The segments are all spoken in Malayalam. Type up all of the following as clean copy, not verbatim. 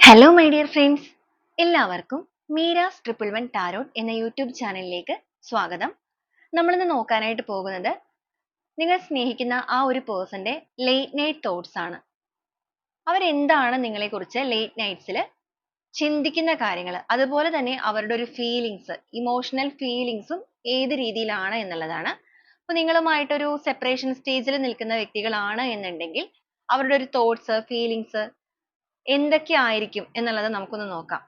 ഹലോ മൈ ഡിയർ ഫ്രണ്ട്സ്, എല്ലാവർക്കും മീരാസ് ട്രിപ്പിൾ വൺ ടാരോട്ട് എന്ന യൂട്യൂബ് ചാനലിലേക്ക് സ്വാഗതം. നമ്മളിന്ന് നോക്കാനായിട്ട് പോകുന്നത് നിങ്ങൾ സ്നേഹിക്കുന്ന ആ ഒരു പേഴ്സന്റെ ലേറ്റ് നൈറ്റ് തോട്ട്സ് ആണ്. അവരെന്താണ് നിങ്ങളെക്കുറിച്ച് ലേറ്റ് നൈറ്റ്സിൽ ചിന്തിക്കുന്ന കാര്യങ്ങൾ, അതുപോലെ തന്നെ അവരുടെ ഒരു ഫീലിങ്സ്, ഇമോഷണൽ ഫീലിങ്സും ഏത് രീതിയിലാണ് എന്നുള്ളതാണ്. അപ്പോൾ നിങ്ങളുമായിട്ടൊരു സെപ്പറേഷൻ സ്റ്റേജിൽ നിൽക്കുന്ന വ്യക്തികളാണ് എന്നുണ്ടെങ്കിൽ അവരുടെ ഒരു തോട്ട്സ്, ഫീലിങ്സ് എന്തൊക്കെ ആയിരിക്കും എന്നുള്ളത് നമുക്കൊന്ന് നോക്കാം.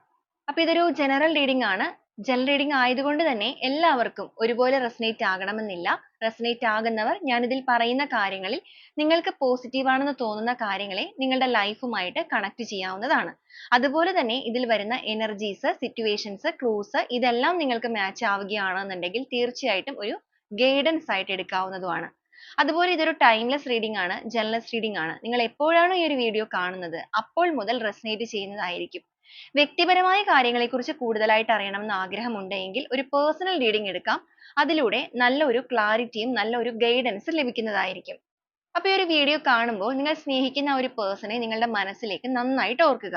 അപ്പൊ ഇതൊരു ജനറൽ റീഡിംഗ് ആണ്. ജനറൽ റീഡിംഗ് ആയതുകൊണ്ട് തന്നെ എല്ലാവർക്കും ഒരുപോലെ റെസനേറ്റ് ആകണമെന്നില്ല. റെസനേറ്റ് ആകുന്നവർ ഞാൻ ഇതിൽ പറയുന്ന കാര്യങ്ങളിൽ നിങ്ങൾക്ക് പോസിറ്റീവ് ആണെന്ന് തോന്നുന്ന കാര്യങ്ങളെ നിങ്ങളുടെ ലൈഫുമായിട്ട് കണക്ട് ചെയ്യാവുന്നതാണ്. അതുപോലെ തന്നെ ഇതിൽ വരുന്ന എനർജീസ്, സിറ്റുവേഷൻസ്, ക്ലൂസ് ഇതെല്ലാം നിങ്ങൾക്ക് മാച്ച് ആവുകയാണെന്നുണ്ടെങ്കിൽ തീർച്ചയായിട്ടും ഒരു ഗൈഡൻസ് ആയിട്ട് എടുക്കാവുന്നതുമാണ്. അതുപോലെ ഇതൊരു ടൈംലെസ് റീഡിംഗ് ആണ്, ജനറൽസ് റീഡിംഗ് ആണ്. നിങ്ങൾ എപ്പോഴാണോ ഈ ഒരു വീഡിയോ കാണുന്നത് അപ്പോൾ മുതൽ റെസനേറ്റ് ചെയ്യുന്നതായിരിക്കും. വ്യക്തിപരമായ കാര്യങ്ങളെക്കുറിച്ച് കൂടുതലായിട്ട് അറിയണമെന്ന് ആഗ്രഹമുണ്ടെങ്കിൽ ഒരു പേഴ്സണൽ റീഡിംഗ് എടുക്കാം. അതിലൂടെ നല്ലൊരു ക്ലാരിറ്റിയും നല്ലൊരു ഗൈഡൻസ് ലഭിക്കുന്നതായിരിക്കും. അപ്പോൾ ഈ ഒരു വീഡിയോ കാണുമ്പോൾ നിങ്ങൾ സ്നേഹിക്കുന്ന ഒരു പേഴ്സണെ നിങ്ങളുടെ മനസ്സിലേക്ക് നന്നായിട്ട് ഓർക്കുക.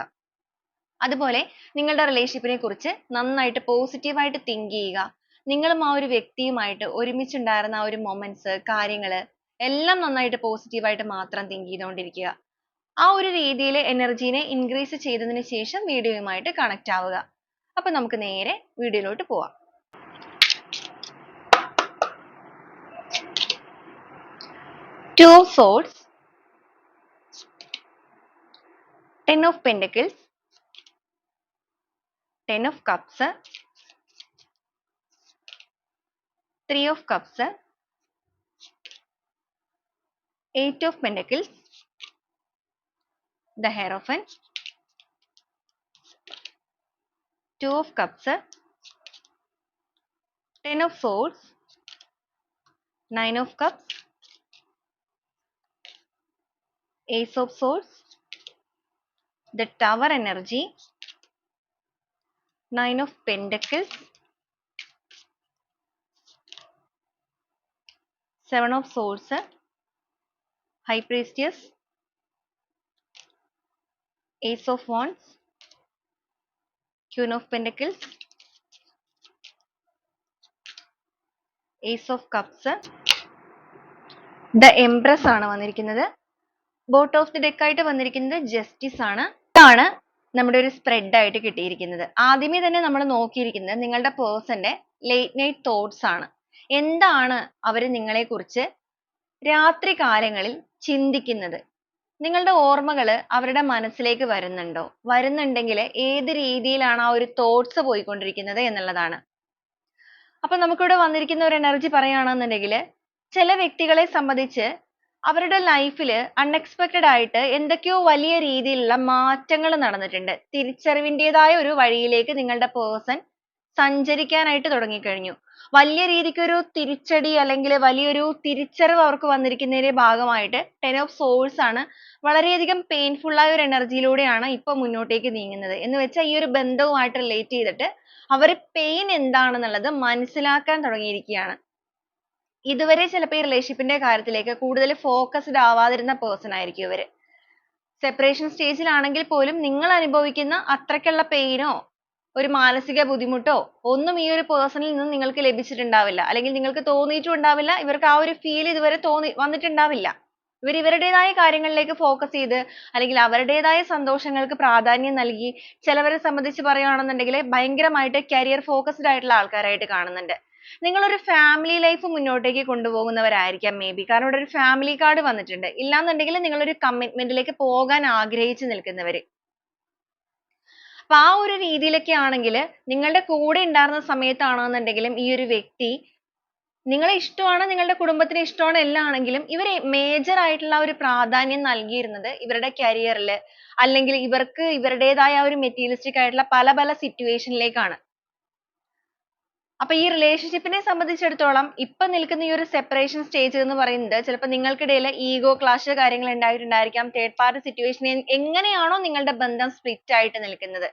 അതുപോലെ നിങ്ങളുടെ റിലേഷൻഷിപ്പിനെ കുറിച്ച് നന്നായിട്ട് പോസിറ്റീവായിട്ട് തിങ്ക് ചെയ്യുക. നിങ്ങളും ആ ഒരു വ്യക്തിയുമായിട്ട് ഒരുമിച്ചുണ്ടായിരുന്ന ആ ഒരു മൊമെന്റ്സ്, കാര്യങ്ങള് എല്ലാം നന്നായിട്ട് പോസിറ്റീവായിട്ട് മാത്രം തിങ്ക് ചെയ്തുകൊണ്ടിരിക്കുക. ആ ഒരു രീതിയിൽ എനർജീനെ ഇൻക്രീസ് ചെയ്തതിന് ശേഷം വീഡിയോയുമായിട്ട് കണക്ട് ആവുക. അപ്പൊ നമുക്ക് നേരെ വീഡിയോയിലോട്ട് പോവാം. Two of Swords, Ten of Pentacles, Ten of Cups, Three of Cups, Eight of Pentacles, the Hierophant, Two of Cups, Ten of Swords, Nine of Cups, Ace of Swords, the Tower energy, Nine of Pentacles, Seven of Swords, High Priestess, Ace of Wands, Queen of Pentacles, Ace of Cups, The Empress ആണ് വന്നിരിക്കുന്നത്. ബോട്ട് ഓഫ് ദി ഡെക്ക് ആയിട്ട് വന്നിരിക്കുന്നത് ജസ്റ്റിസ് ആണ്. ഇതാണ് നമ്മുടെ ഒരു സ്പ്രെഡ് ആയിട്ട് കിട്ടിയിരിക്കുന്നത്. ആദ്യമേ തന്നെ നമ്മൾ നോക്കിയിരിക്കുന്നത് നിങ്ങളുടെ പേഴ്സന്റെ ലേറ്റ് നൈറ്റ് തോട്ട്സ് ആണ്. എന്താണ് അവർ നിങ്ങളെക്കുറിച്ച് രാത്രി കാലങ്ങളിൽ ചിന്തിക്കുന്നത്? നിങ്ങളുടെ ഓർമ്മകൾ അവരുടെ മനസ്സിലേക്ക് വരുന്നുണ്ടോ? വരുന്നുണ്ടെങ്കിൽ ഏത് രീതിയിലാണ് ആ ഒരു തോട്ട്സ് പോയിക്കൊണ്ടിരിക്കുന്നത് എന്നുള്ളതാണ്. അപ്പൊ നമുക്കിവിടെ വന്നിരിക്കുന്ന ഒരു എനർജി പറയുകയാണെന്നുണ്ടെങ്കിൽ ചില വ്യക്തികളെ സംബന്ധിച്ച് അവരുടെ ലൈഫിൽ അൺഎക്സ്പെക്റ്റഡ് ആയിട്ട് എന്തൊക്കെയോ വലിയ രീതിയിലുള്ള മാറ്റങ്ങൾ നടന്നിട്ടുണ്ട്. തിരിച്ചറിവിൻ്റെതായ ഒരു വഴിയിലേക്ക് നിങ്ങളുടെ പേഴ്സൺ സഞ്ചരിക്കാനായിട്ട് തുടങ്ങിക്കഴിഞ്ഞു. വലിയ രീതിക്ക് ഒരു തിരിച്ചടി അല്ലെങ്കിൽ വലിയൊരു തിരിച്ചറിവ് അവർക്ക് വന്നിരിക്കുന്നതിന്റെ ഭാഗമായിട്ട് ടെൻ ഓഫ് സോഴ്സ് ആണ്. വളരെയധികം പെയിൻഫുൾ ആയ ഒരു എനർജിയിലൂടെയാണ് ഇപ്പൊ മുന്നോട്ടേക്ക് നീങ്ങുന്നത്. എന്ന് വെച്ചാൽ ഈ ഒരു ബന്ധവുമായിട്ട് റിലേറ്റ് ചെയ്തിട്ട് അവർ പെയിൻ എന്താണെന്നുള്ളത് മനസ്സിലാക്കാൻ തുടങ്ങിയിരിക്കുകയാണ്. ഇതുവരെ ചിലപ്പോൾ ഈ റിലേഷൻഷിപ്പിന്റെ കാര്യത്തിലേക്ക് കൂടുതൽ ഫോക്കസ്ഡ് ആവാതിരുന്ന പേഴ്സൺ ആയിരിക്കും ഇവര്. സെപ്പറേഷൻ സ്റ്റേജിലാണെങ്കിൽ പോലും നിങ്ങൾ അനുഭവിക്കുന്ന അത്രയ്ക്കുള്ള പെയിനോ ഒരു മാനസിക ബുദ്ധിമുട്ടോ ഒന്നും ഈ ഒരു പേഴ്സണിൽ നിന്ന് നിങ്ങൾക്ക് ലഭിച്ചിട്ടുണ്ടാവില്ല. അല്ലെങ്കിൽ നിങ്ങൾക്ക് തോന്നിയിട്ടും ഉണ്ടാവില്ല. ഇവർക്ക് ആ ഒരു ഫീൽ ഇതുവരെ വന്നിട്ടുണ്ടാവില്ല. ഇവർ ഇവരുടേതായ കാര്യങ്ങളിലേക്ക് ഫോക്കസ് ചെയ്ത് അല്ലെങ്കിൽ അവരുടേതായ സന്തോഷങ്ങൾക്ക് പ്രാധാന്യം നൽകി ചിലവരെ സംബന്ധിച്ച് പറയുകയാണെന്നുണ്ടെങ്കിൽ ഭയങ്കരമായിട്ട് കരിയർ ഫോക്കസ്ഡ് ആയിട്ടുള്ള ആൾക്കാരായിട്ട് കാണുന്നുണ്ട്. നിങ്ങളൊരു ഫാമിലി ലൈഫ് മുന്നോട്ടേക്ക് കൊണ്ടുപോകുന്നവരായിരിക്കാം മേ ബി. കാരണം ഇവിടെ ഒരു ഫാമിലി കാർഡ് വന്നിട്ടുണ്ട്. ഇല്ലാന്നുണ്ടെങ്കിൽ നിങ്ങളൊരു കമ്മിറ്റ്മെന്റിലേക്ക് പോകാൻ ആഗ്രഹിച്ചു നിൽക്കുന്നവര്. അപ്പൊ ആ ഒരു രീതിയിലൊക്കെ ആണെങ്കിൽ നിങ്ങളുടെ കൂടെ ഉണ്ടായിരുന്ന സമയത്താണെന്നുണ്ടെങ്കിലും ഈ ഒരു വ്യക്തി നിങ്ങളെ ഇഷ്ടമാണ്, നിങ്ങളുടെ കുടുംബത്തിന് ഇഷ്ടമാണ് എല്ലാം ആണെങ്കിലും ഇവർ മേജർ ആയിട്ടുള്ള ഒരു പ്രാധാന്യം നൽകിയിരുന്നത് ഇവരുടെ കരിയറിൽ അല്ലെങ്കിൽ ഇവർക്ക് ഇവരുടേതായ ഒരു മെറ്റീരിയലിസ്റ്റിക് ആയിട്ടുള്ള പല പല സിറ്റുവേഷനിലേക്കാണ്. അപ്പൊ ഈ റിലേഷൻഷിപ്പിനെ സംബന്ധിച്ചിടത്തോളം ഇപ്പൊ നിൽക്കുന്ന ഈ ഒരു സെപ്പറേഷൻ സ്റ്റേജ് എന്ന് പറയുന്നത് ചിലപ്പോൾ നിങ്ങൾക്കിടയിൽ ഈഗോ ക്ലാഷ് കാര്യങ്ങൾ ഉണ്ടായിട്ടുണ്ടായിരിക്കാം. തേർഡ് പാർട്ടി സിറ്റുവേഷൻ എങ്ങനെയാണോ നിങ്ങളുടെ ബന്ധം സ്പ്ലിറ്റ് ആയിട്ട് നിൽക്കുന്നത്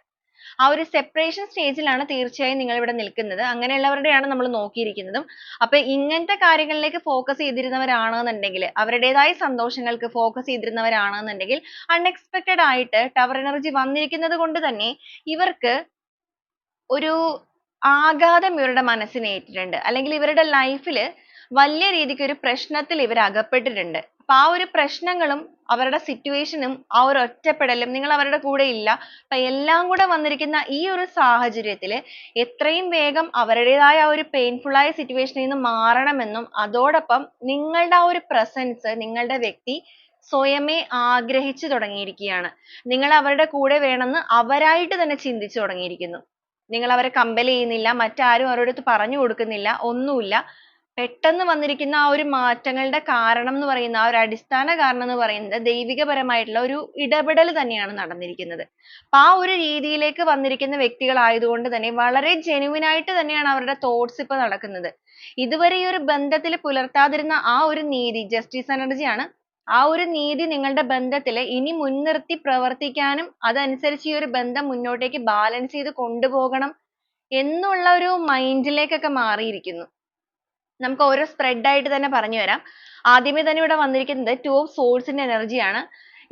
ആ ഒരു സെപ്പറേഷൻ സ്റ്റേജിലാണ് തീർച്ചയായും നിങ്ങൾ ഇവിടെ നിൽക്കുന്നത്. അങ്ങനെയുള്ളവരുടെയാണ് നമ്മൾ നോക്കിയിരിക്കുന്നതും. അപ്പൊ ഇങ്ങനത്തെ കാര്യങ്ങളിലേക്ക് ഫോക്കസ് ചെയ്തിരുന്നവരാണെന്നുണ്ടെങ്കിൽ, അവരുടേതായ സന്തോഷങ്ങൾക്ക് ഫോക്കസ് ചെയ്തിരുന്നവരാണെന്നുണ്ടെങ്കിൽ, അൺഎക്സ്പെക്ടഡ് ആയിട്ട് ടവർ എനർജി വന്നിരിക്കുന്നത് കൊണ്ട് തന്നെ ഇവർക്ക് ഒരു ആഘാതം ഇവരുടെ മനസ്സിനെ ഏറ്റിട്ടുണ്ട്. അല്ലെങ്കിൽ ഇവരുടെ ലൈഫിൽ വലിയ രീതിക്ക് ഒരു പ്രശ്നത്തിൽ ഇവർ അകപ്പെട്ടിട്ടുണ്ട്. അപ്പൊ ആ ഒരു പ്രശ്നങ്ങളും അവരുടെ സിറ്റുവേഷനും ആ ഒരു ഒറ്റപ്പെടലും നിങ്ങൾ അവരുടെ കൂടെ ഇല്ല. അപ്പൊ എല്ലാം കൂടെ വന്നിരിക്കുന്ന ഈ ഒരു സാഹചര്യത്തിൽ എത്രയും വേഗം അവരുടേതായ ആ ഒരു പെയിൻഫുൾ ആയ സിറ്റുവേഷനിൽ നിന്ന് മാറണമെന്നും അതോടൊപ്പം നിങ്ങളുടെ ആ ഒരു പ്രസൻസ് നിങ്ങളുടെ വ്യക്തി സ്വയമേ ആഗ്രഹിച്ചു തുടങ്ങിയിരിക്കുകയാണ്. നിങ്ങൾ അവരുടെ കൂടെ വേണമെന്ന് അവരായിട്ട് തന്നെ ചിന്തിച്ചു തുടങ്ങിയിരിക്കുന്നു. നിങ്ങൾ അവരെ compel ചെയ്യുന്നില്ല, മറ്റാരും അവരുടെ അടുത്ത് പറഞ്ഞു കൊടുക്കുന്നില്ല, ഒന്നുമില്ല. പെട്ടെന്ന് വന്നിരിക്കുന്ന ആ ഒരു മാറ്റങ്ങളുടെ കാരണം എന്ന് പറയുന്ന ആ ഒരു അടിസ്ഥാന കാരണം എന്ന് പറയുന്നത് ദൈവികപരമായിട്ടുള്ള ഒരു ഇടപെടൽ തന്നെയാണ് നടന്നിരിക്കുന്നത്. അപ്പൊ ആ ഒരു രീതിയിലേക്ക് വന്നിരിക്കുന്ന വ്യക്തികളായതുകൊണ്ട് തന്നെ വളരെ genuine ആയിട്ട് തന്നെയാണ് അവരുടെ thoughts ഇപ്പൊ നടക്കുന്നത്. ഇതുവരെ ഈ ഒരു ബന്ധത്തിൽ പുലർത്താതിരുന്ന ആ ഒരു നീതി, justice energy ആണ്. ആ ഒരു നീതി നിങ്ങളുടെ ബന്ധത്തിൽ ഇനി മുൻനിർത്തി പ്രവർത്തിക്കാനും അതനുസരിച്ച് ഈ ഒരു ബന്ധം മുന്നോട്ടേക്ക് ബാലൻസ് ചെയ്ത് കൊണ്ടുപോകണം എന്നുള്ള ഒരു മൈൻഡിലേക്കൊക്കെ മാറിയിരിക്കുന്നു. നമുക്ക് ഓരോ സ്പ്രെഡ് ആയിട്ട് തന്നെ പറഞ്ഞു തരാം. ആദ്യമേ തന്നെ ഇവിടെ വന്നിരിക്കുന്നത് ടു ഓഫ് സോഴ്സിന്റെ എനർജിയാണ്.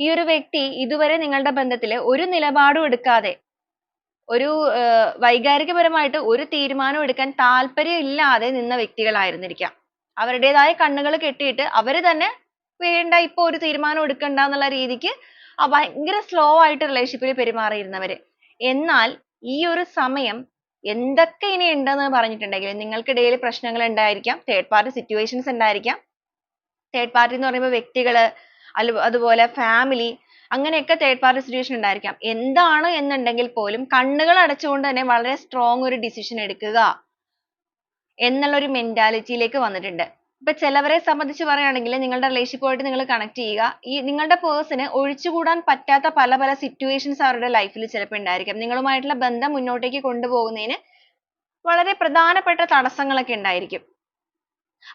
ഈ ഒരു വ്യക്തി ഇതുവരെ നിങ്ങളുടെ ബന്ധത്തിൽ ഒരു നിലപാടും എടുക്കാതെ ഒരു വൈകാരികപരമായിട്ട് ഒരു തീരുമാനം എടുക്കാൻ താല്പര്യം ഇല്ലാതെ നിന്ന വ്യക്തികളായിരുന്നിരിക്കാം. അവരുടേതായ കണ്ണുകൾ കെട്ടിയിട്ട് അവര് തന്നെ വേണ്ട ഇപ്പൊ ഒരു തീരുമാനം എടുക്കണ്ട എന്നുള്ള രീതിക്ക് ഭയങ്കര സ്ലോ ആയിട്ട് റിലേഷൻഷിപ്പിൽ പെരുമാറിയിരുന്നവര്. എന്നാൽ ഈ ഒരു സമയം എന്തൊക്കെ ഇനി ഉണ്ടെന്ന് പറഞ്ഞിട്ടുണ്ടെങ്കിൽ നിങ്ങൾക്കിടയിൽ പ്രശ്നങ്ങൾ ഉണ്ടായിരിക്കാം, തേർഡ് പാർട്ടി സിറ്റുവേഷൻസ് ഉണ്ടായിരിക്കാം. തേർഡ് പാർട്ടി എന്ന് പറയുമ്പോൾ വ്യക്തികള് അതുപോലെ ഫാമിലി അങ്ങനെയൊക്കെ തേർഡ് പാർട്ടി സിറ്റുവേഷൻ ഉണ്ടായിരിക്കാം. എന്താണ് എന്നുണ്ടെങ്കിൽ പോലും കണ്ണുകൾ അടച്ചുകൊണ്ട് തന്നെ വളരെ സ്ട്രോങ് ഒരു ഡിസിഷൻ എടുക്കുക എന്നുള്ള ഒരു മെന്റാലിറ്റിയിലേക്ക് വന്നിട്ടുണ്ട്. ഇപ്പൊ ചിലവരെ സംബന്ധിച്ച് പറയുകയാണെങ്കിൽ നിങ്ങളുടെ റിലേഷൻഷിപ്പുമായിട്ട് നിങ്ങൾ കണക്ട് ചെയ്യുക. ഈ നിങ്ങളുടെ പേഴ്സണ് ഒഴിച്ചുകൂടാൻ പറ്റാത്ത പല പല സിറ്റുവേഷൻസ് അവരുടെ ലൈഫിൽ ചിലപ്പോൾ ഉണ്ടായിരിക്കാം. നിങ്ങളുമായിട്ടുള്ള ബന്ധം മുന്നോട്ടേക്ക് കൊണ്ടുപോകുന്നതിന് വളരെ പ്രധാനപ്പെട്ട തടസ്സങ്ങളൊക്കെ ഉണ്ടായിരിക്കും.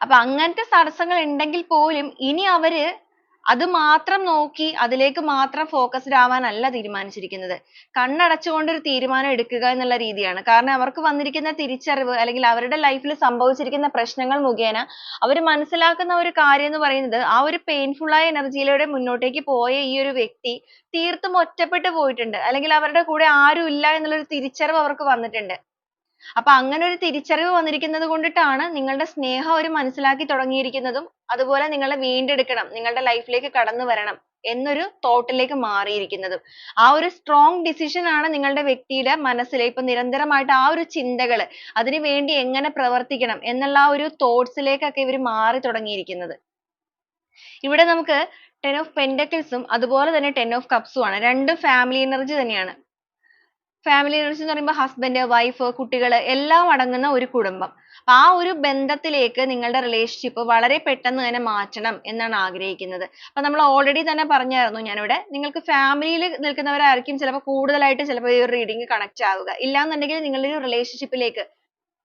അപ്പൊ അങ്ങനത്തെ തടസ്സങ്ങൾ ഉണ്ടെങ്കിൽ പോലും ഇനി അവര് അത് മാത്രം നോക്കി അതിലേക്ക് മാത്രം focused ആവാനല്ല തീരുമാനിച്ചിരിക്കുന്നത്. കണ്ണടച്ചുകൊണ്ട് ഒരു തീരുമാനം എടുക്കുക എന്നുള്ള രീതിയാണ്. കാരണം അവർക്ക് വന്നിരിക്കുന്ന തിരിച്ചറിവ് അല്ലെങ്കിൽ അവരുടെ ലൈഫിൽ സംഭവിച്ചിരിക്കുന്ന പ്രശ്നങ്ങൾ മുഖേന അവർ മനസ്സിലാക്കുന്ന ഒരു കാര്യം എന്ന് പറയുന്നത് ആ ഒരു പെയിൻഫുൾ ആയ എനർജിയിലൂടെ മുന്നോട്ടേക്ക് പോയ ഈ ഒരു വ്യക്തി തീർത്തും ഒറ്റപ്പെട്ടു പോയിട്ടുണ്ട്. അല്ലെങ്കിൽ അവരുടെ കൂടെ ആരും ഇല്ല എന്നുള്ള ഒരു തിരിച്ചറിവ് അവർക്ക് വന്നിട്ടുണ്ട്. അപ്പൊ അങ്ങനെ ഒരു തിരിച്ചറിവ് വന്നിരിക്കുന്നത് കൊണ്ടിട്ടാണ് നിങ്ങളുടെ സ്നേഹം അവർ മനസ്സിലാക്കി തുടങ്ങിയിരിക്കുന്നതും അതുപോലെ നിങ്ങളെ വീണ്ടെടുക്കണം, നിങ്ങളുടെ ലൈഫിലേക്ക് കടന്നു വരണം എന്നൊരു തോട്ടിലേക്ക് മാറിയിരിക്കുന്നതും. ആ ഒരു സ്ട്രോങ് ഡിസിഷൻ ആണ് നിങ്ങളുടെ വ്യക്തിയുടെ മനസ്സിൽ ഇപ്പൊ നിരന്തരമായിട്ട് ആ ഒരു ചിന്തകൾ അതിനു വേണ്ടി എങ്ങനെ പ്രവർത്തിക്കണം എന്നുള്ള ആ ഒരു തോട്ട്സിലേക്കൊക്കെ ഇവർ മാറി തുടങ്ങിയിരിക്കുന്നത്. ഇവിടെ നമുക്ക് ടെൻ ഓഫ് പെന്റക്കിൾസും അതുപോലെ തന്നെ ടെൻ ഓഫ് കപ്സും ആണ്. രണ്ടും ഫാമിലി എനർജി തന്നെയാണ്. ഫാമിലി എനർജി എന്ന് പറയുമ്പോൾ ഹസ്ബൻഡ്, വൈഫ്, കുട്ടികൾ എല്ലാം അടങ്ങുന്ന ഒരു കുടുംബം. ആ ഒരു ബന്ധത്തിലേക്ക് നിങ്ങളുടെ റിലേഷൻഷിപ്പ് വളരെ പെട്ടെന്ന് തന്നെ മാറ്റണം എന്നാണ് ആഗ്രഹിക്കുന്നത്. അപ്പൊ നമ്മൾ ഓൾറെഡി തന്നെ പറഞ്ഞായിരുന്നു ഞാനിവിടെ, നിങ്ങൾക്ക് ഫാമിലിയിൽ നിൽക്കുന്നവരായിരിക്കും ചിലപ്പോൾ കൂടുതലായിട്ട് ചിലപ്പോൾ ഈ ഒരു റീഡിംഗ് കണക്ട് ആവുക. ഇല്ലാന്നുണ്ടെങ്കിൽ നിങ്ങളുടെ ഒരു റിലേഷൻഷിപ്പിലേക്ക്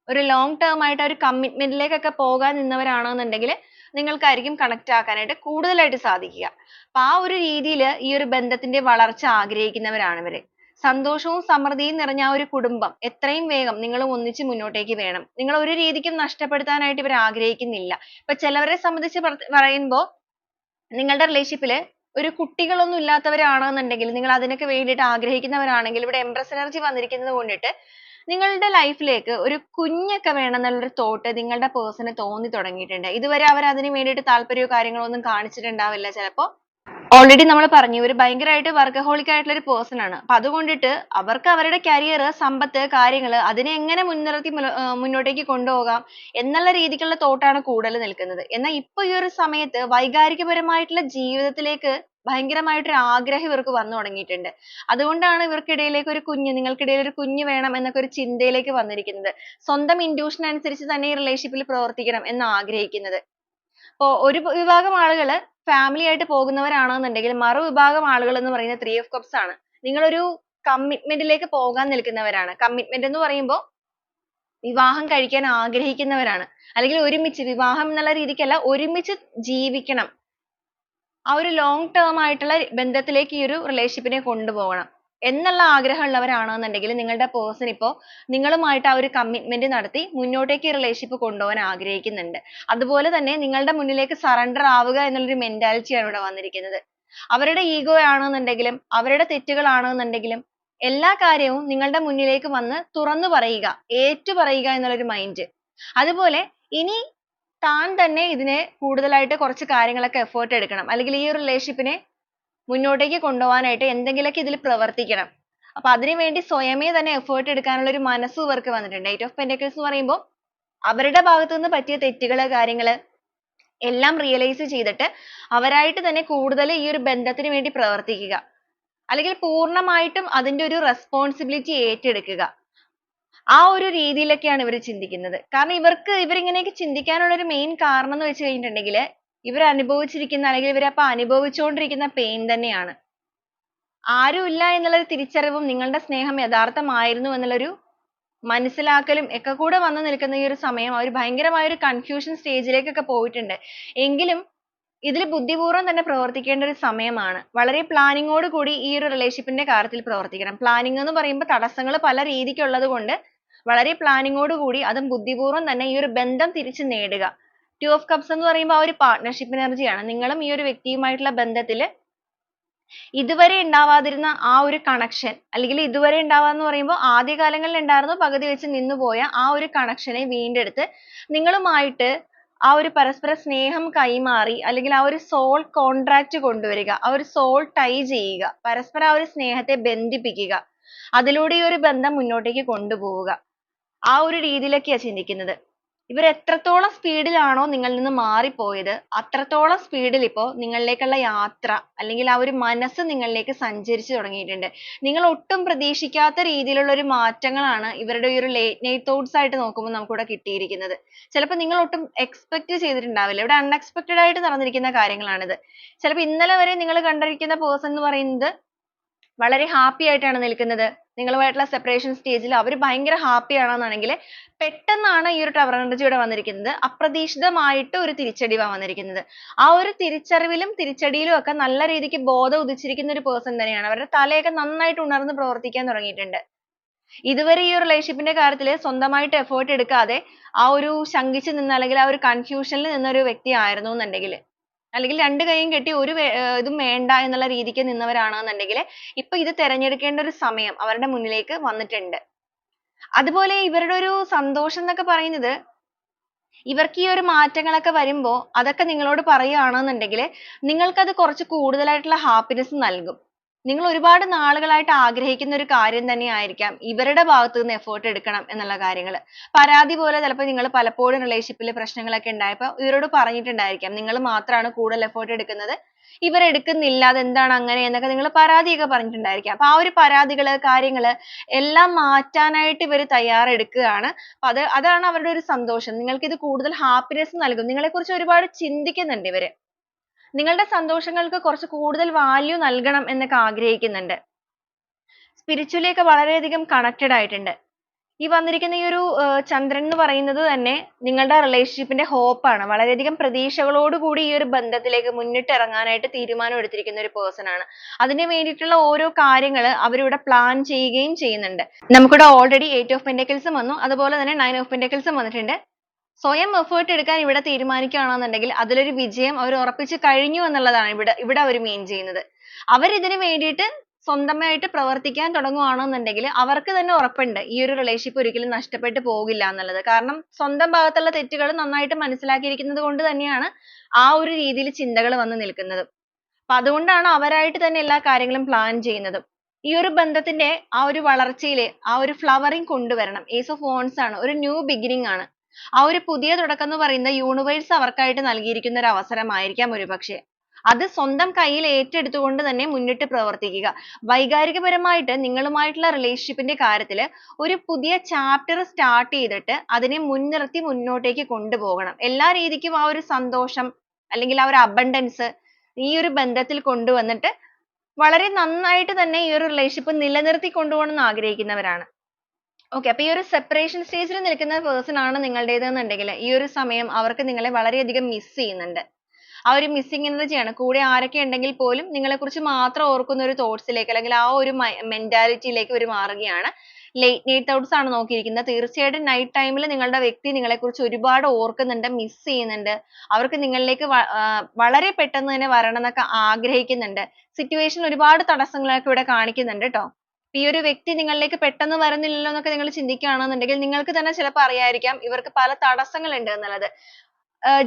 ഒരു ലോങ് ടേം ആയിട്ട് ഒരു കമ്മിറ്റ്മെന്റിലേക്കൊക്കെ പോകാൻ നിന്നവരാണെന്നുണ്ടെങ്കിൽ നിങ്ങൾക്കായിരിക്കും കണക്ട് ആക്കാനായിട്ട് കൂടുതലായിട്ട് സാധിക്കുക. അപ്പൊ ആ ഒരു രീതിയിൽ ഈ ഒരു ബന്ധത്തിന്റെ വളർച്ച ആഗ്രഹിക്കുന്നവരാണ് ഇവര്. സന്തോഷവും സമൃദ്ധിയും നിറഞ്ഞ ആ ഒരു കുടുംബം എത്രയും വേഗം നിങ്ങളും ഒന്നിച്ച് മുന്നോട്ടേക്ക് വേണം. നിങ്ങൾ ഒരു രീതിക്കും നഷ്ടപ്പെടുത്താനായിട്ട് ഇവർ ആഗ്രഹിക്കുന്നില്ല. ഇപ്പൊ ചിലവരെ സംബന്ധിച്ച് പറയുമ്പോൾ നിങ്ങളുടെ റിലേഷൻഷിപ്പിൽ ഒരു കുട്ടികളൊന്നും ഇല്ലാത്തവരാണെന്നുണ്ടെങ്കിൽ നിങ്ങൾ അതിനൊക്കെ വേണ്ടിയിട്ട് ആഗ്രഹിക്കുന്നവരാണെങ്കിൽ ഇവിടെ എംപ്രസ് എനർജി വന്നിരിക്കുന്നത് കൊണ്ടിട്ട് നിങ്ങളുടെ ലൈഫിലേക്ക് ഒരു കുഞ്ഞൊക്കെ വേണം എന്നുള്ളൊരു തോട്ട് നിങ്ങളുടെ പേഴ്സണ് തോന്നി തുടങ്ങിയിട്ടുണ്ട്. ഇതുവരെ അവർ അതിന് വേണ്ടിയിട്ട് താല്പര്യമോ കാര്യങ്ങളോ ഒന്നും കാണിച്ചിട്ടുണ്ടാവില്ല ചിലപ്പോൾ. ഓൾറെഡി നമ്മൾ പറഞ്ഞു ഇവർ ഭയങ്കരമായിട്ട് വർക്കഹോളിക് ആയിട്ടുള്ള ഒരു പേഴ്സൺ ആണ്. അപ്പൊ അതുകൊണ്ടിട്ട് അവർക്ക് അവരുടെ കരിയർ, സമ്പത്ത്, കാര്യങ്ങൾ അതിനെ എങ്ങനെ മുൻനിർത്തി മുന്നോട്ടേക്ക് കൊണ്ടുപോകാം എന്നുള്ള രീതിക്കുള്ള തോട്ടാണ് കൂടുതൽ നിൽക്കുന്നത്. എന്നാൽ ഇപ്പൊ ഈ ഒരു സമയത്ത് വൈകാരികപരമായിട്ടുള്ള ജീവിതത്തിലേക്ക് ഭയങ്കരമായിട്ടൊരു ആഗ്രഹം ഇവർക്ക് വന്നു തുടങ്ങിയിട്ടുണ്ട്. അതുകൊണ്ടാണ് ഇവർക്കിടയിലേക്ക് ഒരു കുഞ്ഞ്, നിങ്ങൾക്കിടയിൽ ഒരു കുഞ്ഞ് വേണം എന്നൊക്കെ ഒരു ചിന്തയിലേക്ക് വന്നിരിക്കുന്നത്. സ്വന്തം ഇൻഡ്യൂഷൻ അനുസരിച്ച് തന്നെ ഈ റിലേഷൻഷിപ്പിൽ പ്രവർത്തിക്കണം എന്ന് ആഗ്രഹിക്കുന്നത്. അപ്പോ ഒരു വിഭാഗം ആളുകൾ ഫാമിലി ആയിട്ട് പോകുന്നവരാണെന്നുണ്ടെങ്കിൽ മറുവിഭാഗം ആളുകൾ എന്ന് പറയുന്നത് ത്രീ ഓഫ് കപ്സ് ആണ്. നിങ്ങളൊരു കമ്മിറ്റ്മെന്റിലേക്ക് പോകാൻ നിൽക്കുന്നവരാണ്. കമ്മിറ്റ്മെന്റ് എന്ന് പറയുമ്പോൾ വിവാഹം കഴിക്കാൻ ആഗ്രഹിക്കുന്നവരാണ്. അല്ലെങ്കിൽ ഒരുമിച്ച്, വിവാഹം എന്നുള്ള രീതിക്കല്ല, ഒരുമിച്ച് ജീവിക്കണം, ആ ഒരു ലോങ് ടേം ആയിട്ടുള്ള ബന്ധത്തിലേക്ക് ഈ ഒരു റിലേഷൻഷിപ്പിനെ കൊണ്ടുപോകണം എന്നുള്ള ആഗ്രഹമുള്ളവരാണെന്നുണ്ടെങ്കിൽ നിങ്ങളുടെ പേഴ്സൺ ഇപ്പോൾ നിങ്ങളുമായിട്ട് ആ ഒരു കമ്മിറ്റ്മെന്റ് നടത്തി മുന്നോട്ടേക്ക് ഈ റിലേഷൻഷിപ്പ് കൊണ്ടുപോകാൻ ആഗ്രഹിക്കുന്നുണ്ട്. അതുപോലെ തന്നെ നിങ്ങളുടെ മുന്നിലേക്ക് സറണ്ടർ ആവുക എന്നുള്ളൊരു മെന്റാലിറ്റിയാണ് ഇവിടെ വന്നിരിക്കുന്നത്. അവരുടെ ഈഗോ ആണെന്നുണ്ടെങ്കിലും അവരുടെ തെറ്റുകളാണെന്നുണ്ടെങ്കിലും എല്ലാ കാര്യവും നിങ്ങളുടെ മുന്നിലേക്ക് വന്ന് തുറന്നു പറയുക, ഏറ്റു പറയുക എന്നുള്ളൊരു മൈൻഡ്. അതുപോലെ ഇനി താൻ തന്നെ ഇതിനെ കൂടുതലായിട്ട് കുറച്ച് കാര്യങ്ങളൊക്കെ എഫേർട്ട് എടുക്കണം, അല്ലെങ്കിൽ ഈ ഒരു റിലേഷൻഷിപ്പിനെ മുന്നോട്ടേക്ക് കൊണ്ടുപോകാനായിട്ട് എന്തെങ്കിലുമൊക്കെ ഇതിൽ പ്രവർത്തിക്കണം. അപ്പൊ അതിനു വേണ്ടി സ്വയമേ തന്നെ എഫേർട്ട് എടുക്കാനുള്ള ഒരു മനസ്സ് ഇവർക്ക് വന്നിട്ടുണ്ട്. എയ്റ്റ് ഓഫ് പെന്റക്കിൾസ് എന്ന് പറയുമ്പോൾ അവരുടെ ഭാഗത്തു നിന്ന് പറ്റിയ തെറ്റുകള് കാര്യങ്ങള് എല്ലാം റിയലൈസ് ചെയ്തിട്ട് അവരായിട്ട് തന്നെ കൂടുതൽ ഈ ഒരു ബന്ധത്തിന് വേണ്ടി പ്രവർത്തിക്കുക, അല്ലെങ്കിൽ പൂർണ്ണമായിട്ടും അതിന്റെ ഒരു റെസ്പോൺസിബിലിറ്റി ഏറ്റെടുക്കുക. ആ ഒരു രീതിയിലൊക്കെയാണ് ഇവർ ചിന്തിക്കുന്നത്. കാരണം ഇവരിങ്ങനെയൊക്കെ ചിന്തിക്കാനുള്ള ഒരു മെയിൻ കാരണം എന്ന് വെച്ച് കഴിഞ്ഞിട്ടുണ്ടെങ്കിൽ ഇവർ അനുഭവിച്ചിരിക്കുന്ന അല്ലെങ്കിൽ ഇവരപ്പോ അനുഭവിച്ചുകൊണ്ടിരിക്കുന്ന പെയിൻ തന്നെയാണ്. ആരുമില്ല എന്നുള്ളൊരു തിരിച്ചറിവും നിങ്ങളുടെ സ്നേഹം യഥാർത്ഥമായിരുന്നു എന്നുള്ളൊരു മനസ്സിലാക്കലും ഒക്കെ കൂടെ വന്നു നിൽക്കുന്ന ഈ ഒരു സമയം അവർ ഭയങ്കരമായ ഒരു കൺഫ്യൂഷൻ സ്റ്റേജിലേക്കൊക്കെ പോയിട്ടുണ്ട്. എങ്കിലും ഇതിൽ ബുദ്ധിപൂർവ്വം തന്നെ പ്രവർത്തിക്കേണ്ട ഒരു സമയമാണ്. വളരെ പ്ലാനിങ്ങോട് കൂടി ഈ ഒരു റിലേഷൻഷിപ്പിന്റെ കാര്യത്തിൽ പ്രവർത്തിക്കണം. പ്ലാനിങ് എന്ന് പറയുമ്പോൾ തടസ്സങ്ങൾ പല രീതിക്കുള്ളത് കൊണ്ട് വളരെ പ്ലാനിങ്ങോട് കൂടി അതും ബുദ്ധിപൂർവ്വം തന്നെ ഈ ഒരു ബന്ധം തിരിച്ചു നേടുക. ടു ഓഫ് കപ്സ് എന്ന് പറയുമ്പോൾ ആ ഒരു പാർട്ട്ണർഷിപ്പ് എനർജിയാണ്. നിങ്ങളും ഈ ഒരു വ്യക്തിയുമായിട്ടുള്ള ബന്ധത്തിൽ ഇതുവരെ ഉണ്ടാവാതിരുന്ന ആ ഒരു കണക്ഷൻ, അല്ലെങ്കിൽ ഇതുവരെ ഉണ്ടാവാന്ന് പറയുമ്പോൾ ആദ്യ കാലങ്ങളിൽ ഉണ്ടായിരുന്നു പകുതി വെച്ച് നിന്നുപോയ ആ ഒരു കണക്ഷനെ വീണ്ടെടുത്ത് നിങ്ങളുമായിട്ട് ആ ഒരു പരസ്പര സ്നേഹം കൈമാറി, അല്ലെങ്കിൽ ആ ഒരു സോൾ കോൺട്രാക്ട് കൊണ്ടുവരിക, ആ ഒരു സോൾ ടൈ ചെയ്യുക, പരസ്പരം ആ ഒരു സ്നേഹത്തെ ബന്ധിപ്പിക്കുക, അതിലൂടെ ഈ ഒരു ബന്ധം മുന്നോട്ടേക്ക് കൊണ്ടുപോവുക. ആ ഒരു രീതിയിലൊക്കെയാണ് ചിന്തിക്കുന്നത്. ഇവർ എത്രത്തോളം സ്പീഡിലാണോ നിങ്ങളിൽ നിന്ന് മാറിപ്പോയത് അത്രത്തോളം സ്പീഡിൽ ഇപ്പോൾ നിങ്ങളിലേക്കുള്ള യാത്ര, അല്ലെങ്കിൽ ആ ഒരു മനസ്സ് നിങ്ങളിലേക്ക് സഞ്ചരിച്ചു തുടങ്ങിയിട്ടുണ്ട്. നിങ്ങൾ ഒട്ടും പ്രതീക്ഷിക്കാത്ത രീതിയിലുള്ള ഒരു മാറ്റങ്ങളാണ് ഇവരുടെ ഈ ഒരു ലേറ്റ് നൈറ്റ് തോട്ട്സ് ആയിട്ട് നോക്കുമ്പോൾ നമുക്കിവിടെ കിട്ടിയിരിക്കുന്നത്. ചിലപ്പോൾ നിങ്ങൾ ഒട്ടും എക്സ്പെക്ട് ചെയ്തിട്ടുണ്ടാവില്ല. ഇവിടെ അൺഎക്സ്പെക്റ്റഡ് ആയിട്ട് നടന്നിരിക്കുന്ന കാര്യങ്ങളാണിത്. ചിലപ്പോൾ ഇന്നലെ വരെ നിങ്ങൾ കണ്ടിരിക്കുന്ന പേഴ്സൺ എന്ന് പറയുന്നത് വളരെ ഹാപ്പി ആയിട്ടാണ് നിൽക്കുന്നത്, നിങ്ങളുമായിട്ടുള്ള സെപ്പറേഷൻ സ്റ്റേജിൽ അവർ ഭയങ്കര ഹാപ്പി ആണെന്നാണെങ്കിൽ പെട്ടെന്നാണ് ഈ ഒരു ടവർ എനർജി ഇവിടെ വന്നിരിക്കുന്നത്. അപ്രതീക്ഷിതമായിട്ട് ഒരു തിരിച്ചടിവാണ് വന്നിരിക്കുന്നത്. ആ ഒരു തിരിച്ചറിവിലും തിരിച്ചടിയിലും ഒക്കെ നല്ല രീതിക്ക് ബോധം ഉദിച്ചിരിക്കുന്ന ഒരു പേഴ്സൺ തന്നെയാണ്. അവരുടെ തലയൊക്കെ നന്നായിട്ട് ഉണർന്ന് പ്രവർത്തിക്കാൻ തുടങ്ങിയിട്ടുണ്ട്. ഇതുവരെ ഈ ഒരു റിലേഷൻഷിപ്പിന്റെ കാര്യത്തിൽ സ്വന്തമായിട്ട് എഫേർട്ട് എടുക്കാതെ ആ ഒരു ശങ്കിച്ച് നിന്ന, അല്ലെങ്കിൽ ആ ഒരു കൺഫ്യൂഷനിൽ നിന്ന ഒരു വ്യക്തി ആയിരുന്നു എന്നുണ്ടെങ്കിൽ, അല്ലെങ്കിൽ രണ്ട് കൈയും കെട്ടി ഒരു ഇതും വേണ്ട എന്നുള്ള രീതിക്ക് നിന്നവരാണെന്നുണ്ടെങ്കിൽ ഇപ്പൊ ഇത് തിരഞ്ഞെടുക്കേണ്ട ഒരു സമയം അവരുടെ മുന്നിലേക്ക് വന്നിട്ടുണ്ട്. അതുപോലെ ഇവരുടെ ഒരു സന്തോഷം എന്നൊക്കെ പറയുന്നത്, ഇവർക്ക് ഈ ഒരു മാറ്റങ്ങളൊക്കെ വരുമ്പോൾ അതൊക്കെ നിങ്ങളോട് പറയുകയാണെന്നുണ്ടെങ്കിൽ നിങ്ങൾക്കത് കുറച്ച് കൂടുതലായിട്ടുള്ള ഹാപ്പിനെസ് നൽകും. നിങ്ങൾ ഒരുപാട് നാളുകളായിട്ട് ആഗ്രഹിക്കുന്ന ഒരു കാര്യം തന്നെ ആയിരിക്കാം ഇവരുടെ ഭാഗത്തു നിന്ന് എഫേർട്ട് എടുക്കണം എന്നുള്ള കാര്യങ്ങൾ. പരാതി പോലെ ചിലപ്പോൾ നിങ്ങൾ പലപ്പോഴും റിലേഷൻഷിപ്പിൽ പ്രശ്നങ്ങളൊക്കെ ഉണ്ടായപ്പോൾ ഇവരോട് പറഞ്ഞിട്ടുണ്ടായിരിക്കാം നിങ്ങൾ മാത്രമാണ് കൂടുതൽ എഫേർട്ട് എടുക്കുന്നത്, ഇവരെടുക്കുന്നില്ല, അതെന്താണ് അങ്ങനെ എന്നൊക്കെ നിങ്ങൾ പരാതിയൊക്കെ പറഞ്ഞിട്ടുണ്ടായിരിക്കാം. അപ്പൊ ആ ഒരു പരാതികള് കാര്യങ്ങള് എല്ലാം മാറ്റാനായിട്ട് ഇവർ തയ്യാറെടുക്കുകയാണ്. അപ്പൊ അതാണ് അവരുടെ ഒരു സന്തോഷം. നിങ്ങൾക്ക് ഇത് കൂടുതൽ ഹാപ്പിനെസ് നൽകും. നിങ്ങളെക്കുറിച്ച് ഒരുപാട് ചിന്തിക്കുന്നുണ്ട് ഇവര്. നിങ്ങളുടെ സന്തോഷങ്ങൾക്ക് കുറച്ച് കൂടുതൽ വാല്യൂ നൽകണം എന്നൊക്കെ ആഗ്രഹിക്കുന്നുണ്ട്. സ്പിരിച്വലി ഒക്കെ വളരെയധികം കണക്റ്റഡ് ആയിട്ടുണ്ട്. ഈ വന്നിരിക്കുന്ന ഈ ഒരു ചന്ദ്രൻ എന്ന് പറയുന്നത് തന്നെ നിങ്ങളുടെ റിലേഷൻഷിപ്പിന്റെ ഹോപ്പാണ്. വളരെയധികം പ്രതീക്ഷകളോട് കൂടി ഈ ഒരു ബന്ധത്തിലേക്ക് മുന്നിട്ടിറങ്ങാനായിട്ട് തീരുമാനം എടുത്തിരിക്കുന്ന ഒരു പേഴ്സൺ ആണ്. അതിന് വേണ്ടിയിട്ടുള്ള ഓരോ കാര്യങ്ങൾ അവരിവിടെ പ്ലാൻ ചെയ്യുകയും ചെയ്യുന്നുണ്ട്. നമുക്കിവിടെ ഓൾറെഡി 8 ഓഫ് പെന്റക്കിൾസും വന്നു, അതുപോലെ തന്നെ 9 ഓഫ് പെന്റക്കിൾസും വന്നിട്ടുണ്ട്. സ്വയം എഫേർട്ട് എടുക്കാൻ ഇവിടെ തീരുമാനിക്കുകയാണെന്നുണ്ടെങ്കിൽ അതിലൊരു വിജയം അവർ ഉറപ്പിച്ചു കഴിഞ്ഞു എന്നുള്ളതാണ് ഇവിടെ അവർ മീൻ ചെയ്യുന്നത്. അവർ ഇതിന് വേണ്ടിയിട്ട് സ്വന്തമായിട്ട് പ്രവർത്തിക്കാൻ തുടങ്ങുകയാണെന്നുണ്ടെങ്കിൽ അവർക്ക് തന്നെ ഉറപ്പുണ്ട് ഈ ഒരു റിലേഷൻഷിപ്പ് ഒരിക്കലും നഷ്ടപ്പെട്ടു പോകില്ല എന്നുള്ളത്. കാരണം സ്വന്തം ഭാഗത്തുള്ള തെറ്റുകൾ നന്നായിട്ട് മനസ്സിലാക്കിയിരിക്കുന്നത് കൊണ്ട് തന്നെയാണ് ആ ഒരു രീതിയിൽ ചിന്തകൾ വന്ന് നിൽക്കുന്നത്. അപ്പൊ അതുകൊണ്ടാണ് അവരായിട്ട് തന്നെ എല്ലാ കാര്യങ്ങളും പ്ലാൻ ചെയ്യുന്നത്. ഈ ഒരു ബന്ധത്തിന്റെ ആ ഒരു വളർച്ചയിൽ ആ ഒരു ഫ്ലവറിങ് കൊണ്ടുവരണം. ഏസ് ഓഫ് വോൺസ് ആണ്, ഒരു ന്യൂ ബിഗിനിങ് ആണ്. ആ ഒരു പുതിയ തുടക്കം എന്ന് പറയുന്ന യൂണിവേഴ്സ് അവർക്കായിട്ട് നൽകിയിരിക്കുന്ന ഒരു അവസരമായിരിക്കാം ഒരുപക്ഷെ. അത് സ്വന്തം കയ്യിൽ ഏറ്റെടുത്തുകൊണ്ട് തന്നെ മുന്നിട്ട് പ്രവർത്തിക്കുക. വൈകാരികപരമായിട്ട് നിങ്ങളുമായിട്ടുള്ള റിലേഷൻഷിപ്പിന്റെ കാര്യത്തിൽ ഒരു പുതിയ ചാപ്റ്റർ സ്റ്റാർട്ട് ചെയ്തിട്ട് അതിനെ മുൻനിർത്തി മുന്നോട്ടേക്ക് കൊണ്ടുപോകണം. എല്ലാ രീതിക്കും ആ ഒരു സന്തോഷം അല്ലെങ്കിൽ ആ ഒരു അബണ്ടൻസ് ഈ ഒരു ബന്ധത്തിൽ കൊണ്ടുവന്നിട്ട് വളരെ നന്നായിട്ട് തന്നെ ഈ ഒരു റിലേഷൻഷിപ്പ് നിലനിർത്തി കൊണ്ടുപോകണം എന്ന് ആഗ്രഹിക്കുന്നവരാണ്. ഓക്കെ, അപ്പൊ ഈ ഒരു സെപ്പറേഷൻ സ്റ്റേജിൽ നിൽക്കുന്ന പേഴ്സൺ ആണ് നിങ്ങളുടേതെന്നുണ്ടെങ്കിൽ ഈ ഒരു സമയം അവർക്ക് നിങ്ങളെ വളരെയധികം മിസ് ചെയ്യുന്നുണ്ട്. ആ ഒരു മിസ്സിംഗ് എനർജിയാണ്. കൂടെ ആരൊക്കെ ഉണ്ടെങ്കിൽ പോലും നിങ്ങളെക്കുറിച്ച് മാത്രം ഓർക്കുന്ന ഒരു തോട്ട്സിലേക്ക് അല്ലെങ്കിൽ ആ ഒരു മെന്റാലിറ്റിയിലേക്ക് അവർ മാറുകയാണ്. ലേറ്റ് നൈറ്റ് തോട്ട്സ് ആണ് നോക്കിയിരിക്കുന്നത്. തീർച്ചയായിട്ടും നൈറ്റ് ടൈമിൽ നിങ്ങളുടെ വ്യക്തി നിങ്ങളെക്കുറിച്ച് ഒരുപാട് ഓർക്കുന്നുണ്ട്, മിസ് ചെയ്യുന്നുണ്ട്. അവർക്ക് നിങ്ങളിലേക്ക് വളരെ പെട്ടെന്ന് തന്നെ വരണം എന്നൊക്കെ ആഗ്രഹിക്കുന്നുണ്ട്. സിറ്റുവേഷൻ ഒരുപാട് തടസ്സങ്ങളൊക്കെ ഇവിടെ കാണിക്കുന്നുണ്ട് ട്ടോ. ഈ ഒരു വ്യക്തി നിങ്ങളിലേക്ക് പെട്ടെന്ന് വരുന്നില്ലല്ലോ എന്നൊക്കെ നിങ്ങൾ ചിന്തിക്കുകയാണെന്നുണ്ടെങ്കിൽ നിങ്ങൾക്ക് തന്നെ ചിലപ്പോൾ അറിയായിരിക്കാം ഇവർക്ക് പല തടസ്സങ്ങൾ ഉണ്ട് എന്നുള്ളത്.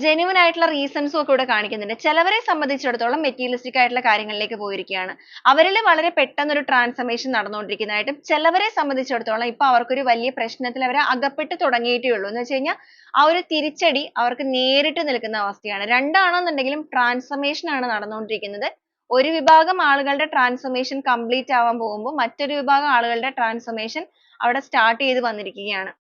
ജെന്യുവൻ ആയിട്ടുള്ള റീസൺസും ഒക്കെ ഇവിടെ കാണിക്കുന്നുണ്ട്. ചിലവരെ സംബന്ധിച്ചിടത്തോളം മെറ്റീരിയലിസ്റ്റിക് ആയിട്ടുള്ള കാര്യങ്ങളിലേക്ക് പോയിരിക്കുകയാണ്. അവരിൽ വളരെ പെട്ടെന്ന് ഒരു ട്രാൻസ്ഫർമേഷൻ നടന്നുകൊണ്ടിരിക്കുന്നതായിട്ടും ചിലവരെ സംബന്ധിച്ചിടത്തോളം ഇപ്പൊ അവർക്കൊരു വലിയ പ്രശ്നത്തിൽ അവർ അകപ്പെട്ട് തുടങ്ങിയിട്ടേ ഉള്ളൂ. എന്ന് വെച്ച് കഴിഞ്ഞാൽ ആ ഒരു തിരിച്ചടി അവർക്ക് നേരിട്ട് നിൽക്കുന്ന അവസ്ഥയാണ്. രണ്ടാണെന്നുണ്ടെങ്കിലും ട്രാൻസ്ഫർമേഷൻ ആണ് നടന്നുകൊണ്ടിരിക്കുന്നത്. ഒരു വിഭാഗം ആളുകളുടെ ട്രാൻസ്ഫർമേഷൻ കംപ്ലീറ്റ് ആവാൻ പോകുമ്പോൾ മറ്റൊരു വിഭാഗം ആളുകളുടെ ട്രാൻസ്ഫർമേഷൻ അവിടെ സ്റ്റാർട്ട് ചെയ്ത് വന്നിരിക്കുകയാണ്.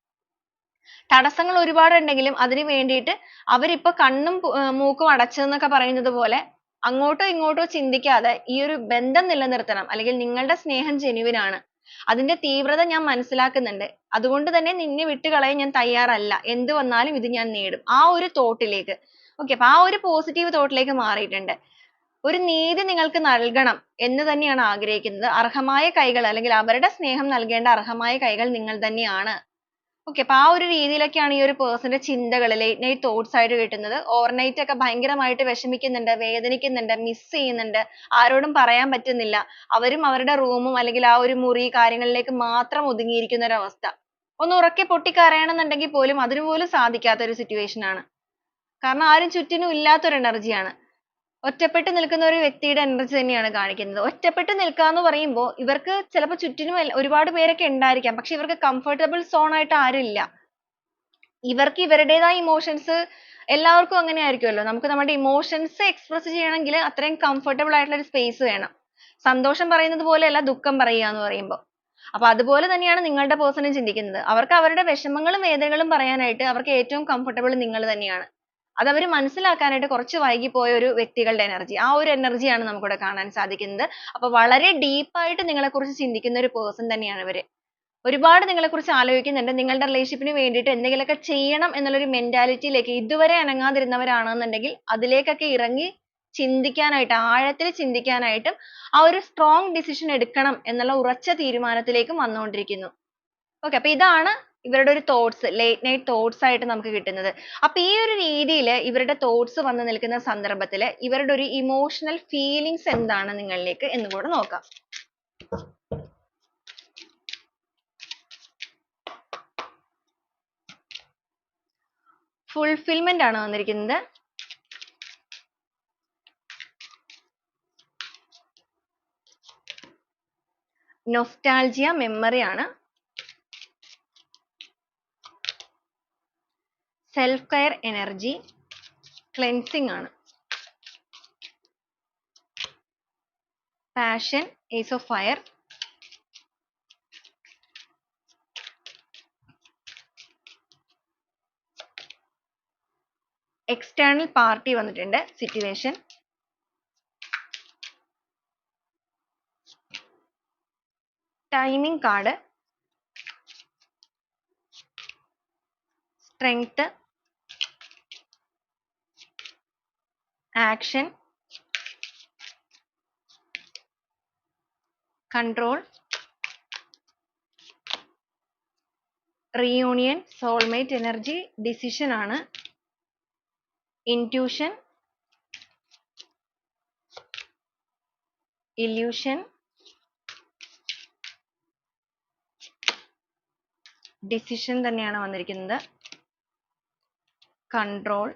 തടസ്സങ്ങൾ ഒരുപാട് ഉണ്ടെങ്കിലും അതിന് വേണ്ടിയിട്ട് അവരിപ്പോ കണ്ണും മൂക്കും അടച്ചെന്നൊക്കെ പറയുന്നത് പോലെ അങ്ങോട്ടോ ഇങ്ങോട്ടോ ചിന്തിക്കാതെ ഈ ഒരു ബന്ധം നിലനിർത്തണം, അല്ലെങ്കിൽ നിങ്ങളുടെ സ്നേഹം ജെന്യുവിൻ ആണ്, അതിന്റെ തീവ്രത ഞാൻ മനസ്സിലാക്കുന്നുണ്ട്, അതുകൊണ്ട് തന്നെ നിന്നെ വിട്ടുകളയാൻ ഞാൻ തയ്യാറല്ല, എന്ത് വന്നാലും ഇത് ഞാൻ നേടും, ആ ഒരു തോട്ടിലേക്ക് അപ്പൊ ആ ഒരു പോസിറ്റീവ് തോട്ടിലേക്ക് മാറിയിട്ടുണ്ട്. ഒരു നീതി നിങ്ങൾക്ക് നൽകണം എന്ന് തന്നെയാണ് ആഗ്രഹിക്കുന്നത്. അർഹമായ കൈകൾ അല്ലെങ്കിൽ അവരുടെ സ്നേഹം നൽകേണ്ട അർഹമായ കൈകൾ നിങ്ങൾ തന്നെയാണ്. അപ്പൊ ആ ഒരു രീതിയിലൊക്കെയാണ് ഈ ഒരു പേഴ്സന്റെ ചിന്തകൾ ലേറ്റ് നൈറ്റ് തോട്ട്സ് ആയിട്ട് കിട്ടുന്നത്. ഓവർനൈറ്റ് ഒക്കെ ഭയങ്കരമായിട്ട് വിഷമിക്കുന്നുണ്ട്, വേദനിക്കുന്നുണ്ട്, മിസ് ചെയ്യുന്നുണ്ട്, ആരോടും പറയാൻ പറ്റുന്നില്ല. അവരും അവരുടെ റൂമും അല്ലെങ്കിൽ ആ ഒരു മുറി കാര്യങ്ങളിലേക്ക് മാത്രം ഒതുങ്ങിയിരിക്കുന്ന ഒരു അവസ്ഥ. ഒന്ന് ഉറക്കെ പൊട്ടിക്കരയണമെന്നുണ്ടെങ്കിൽ പോലും അതിനു പോലും സാധിക്കാത്ത ഒരു സിറ്റുവേഷൻ ആണ്. കാരണം ആരും ചുറ്റിനും ഇല്ലാത്തൊരു എനർജിയാണ്. ഒറ്റപ്പെട്ട് നിൽക്കുന്ന ഒരു വ്യക്തിയുടെ എനർജി തന്നെയാണ് കാണിക്കുന്നത്. ഒറ്റപ്പെട്ട് നിൽക്കുക എന്ന് പറയുമ്പോൾ ഇവർക്ക് ചിലപ്പോൾ ചുറ്റിനും ഒരുപാട് പേരൊക്കെ ഉണ്ടായിരിക്കാം, പക്ഷെ ഇവർക്ക് കംഫർട്ടബിൾ സോൺ ആയിട്ട് ആരും ഇല്ല. ഇവർക്ക് ഇവരുടേതായ ഇമോഷൻസ്, എല്ലാവർക്കും അങ്ങനെ ആയിരിക്കുമല്ലോ, നമുക്ക് നമ്മുടെ ഇമോഷൻസ് എക്സ്പ്രസ് ചെയ്യണമെങ്കിൽ അത്രയും കംഫർട്ടബിൾ ആയിട്ടുള്ള ഒരു സ്പേസ് വേണം. സന്തോഷം പറയുന്നത് പോലെയല്ല ദുഃഖം പറയുക എന്ന് പറയുമ്പോൾ. അപ്പൊ അതുപോലെ തന്നെയാണ് നിങ്ങളുടെ പേഴ്സണും ചിന്തിക്കുന്നത്. അവർക്ക് അവരുടെ വിഷമങ്ങളും വേദനകളും പറയാനായിട്ട് അവർക്ക് ഏറ്റവും കംഫർട്ടബിൾ നിങ്ങൾ തന്നെയാണ്. അത് അവർ മനസ്സിലാക്കാനായിട്ട് കുറച്ച് വൈകിപ്പോയ ഒരു വ്യക്തികളുടെ എനർജി, ആ ഒരു എനർജിയാണ് നമുക്കിവിടെ കാണാൻ സാധിക്കുന്നത്. അപ്പൊ വളരെ ഡീപ്പായിട്ട് നിങ്ങളെക്കുറിച്ച് ചിന്തിക്കുന്ന ഒരു പേഴ്സൺ തന്നെയാണ് ഇവര്. ഒരുപാട് നിങ്ങളെക്കുറിച്ച് ആലോചിക്കുന്നുണ്ട്. നിങ്ങളുടെ റിലേഷൻഷിപ്പിന് വേണ്ടിയിട്ട് എന്തെങ്കിലുമൊക്കെ ചെയ്യണം എന്നുള്ളൊരു മെന്റാലിറ്റിയിലേക്ക് ഇതുവരെ അനങ്ങാതിരുന്നവരാണെന്നുണ്ടെങ്കിൽ അതിലേക്കൊക്കെ ഇറങ്ങി ചിന്തിക്കാനായിട്ട്, ആഴത്തിൽ ചിന്തിക്കാനായിട്ടും ആ ഒരു സ്ട്രോങ് ഡിസിഷൻ എടുക്കണം എന്നുള്ള ഉറച്ച തീരുമാനത്തിലേക്കും വന്നുകൊണ്ടിരിക്കുന്നു. അപ്പൊ ഇതാണ് ഇവരുടെ ഒരു തോട്ട്സ്, ലേറ്റ് നൈറ്റ് തോട്ട്സ് ആയിട്ട് നമുക്ക് കിട്ടുന്നത്. അപ്പൊ ഈ ഒരു രീതിയിൽ ഇവരുടെ തോട്ട്സ് വന്നു നിൽക്കുന്ന സന്ദർഭത്തിൽ ഇവരുടെ ഒരു ഇമോഷണൽ ഫീലിങ്സ് എന്താണ് നിങ്ങളിലേക്ക് എന്ന് കൂടെ നോക്കാം. ഫുൾഫിൽമെന്റ് ആണ് വന്നിരിക്കുന്നത്. നൊസ്റ്റാൾജിയ, മെമ്മറി ആണ്. സെൽഫ് കെയർ എനർജി, ക്ലെൻസിങ് ആണ്. Passion, ace of fire. External party വന്നിട്ടുണ്ട്, situation. Timing card, strength, action, control, reunion, soulmate energy, decision ആണ്. ഇൻറ്റ്യൂഷൻ, ഇല്യൂഷൻ, ഡിസിഷൻ തന്നെയാണ് വന്നിരിക്കുന്നത്. Control,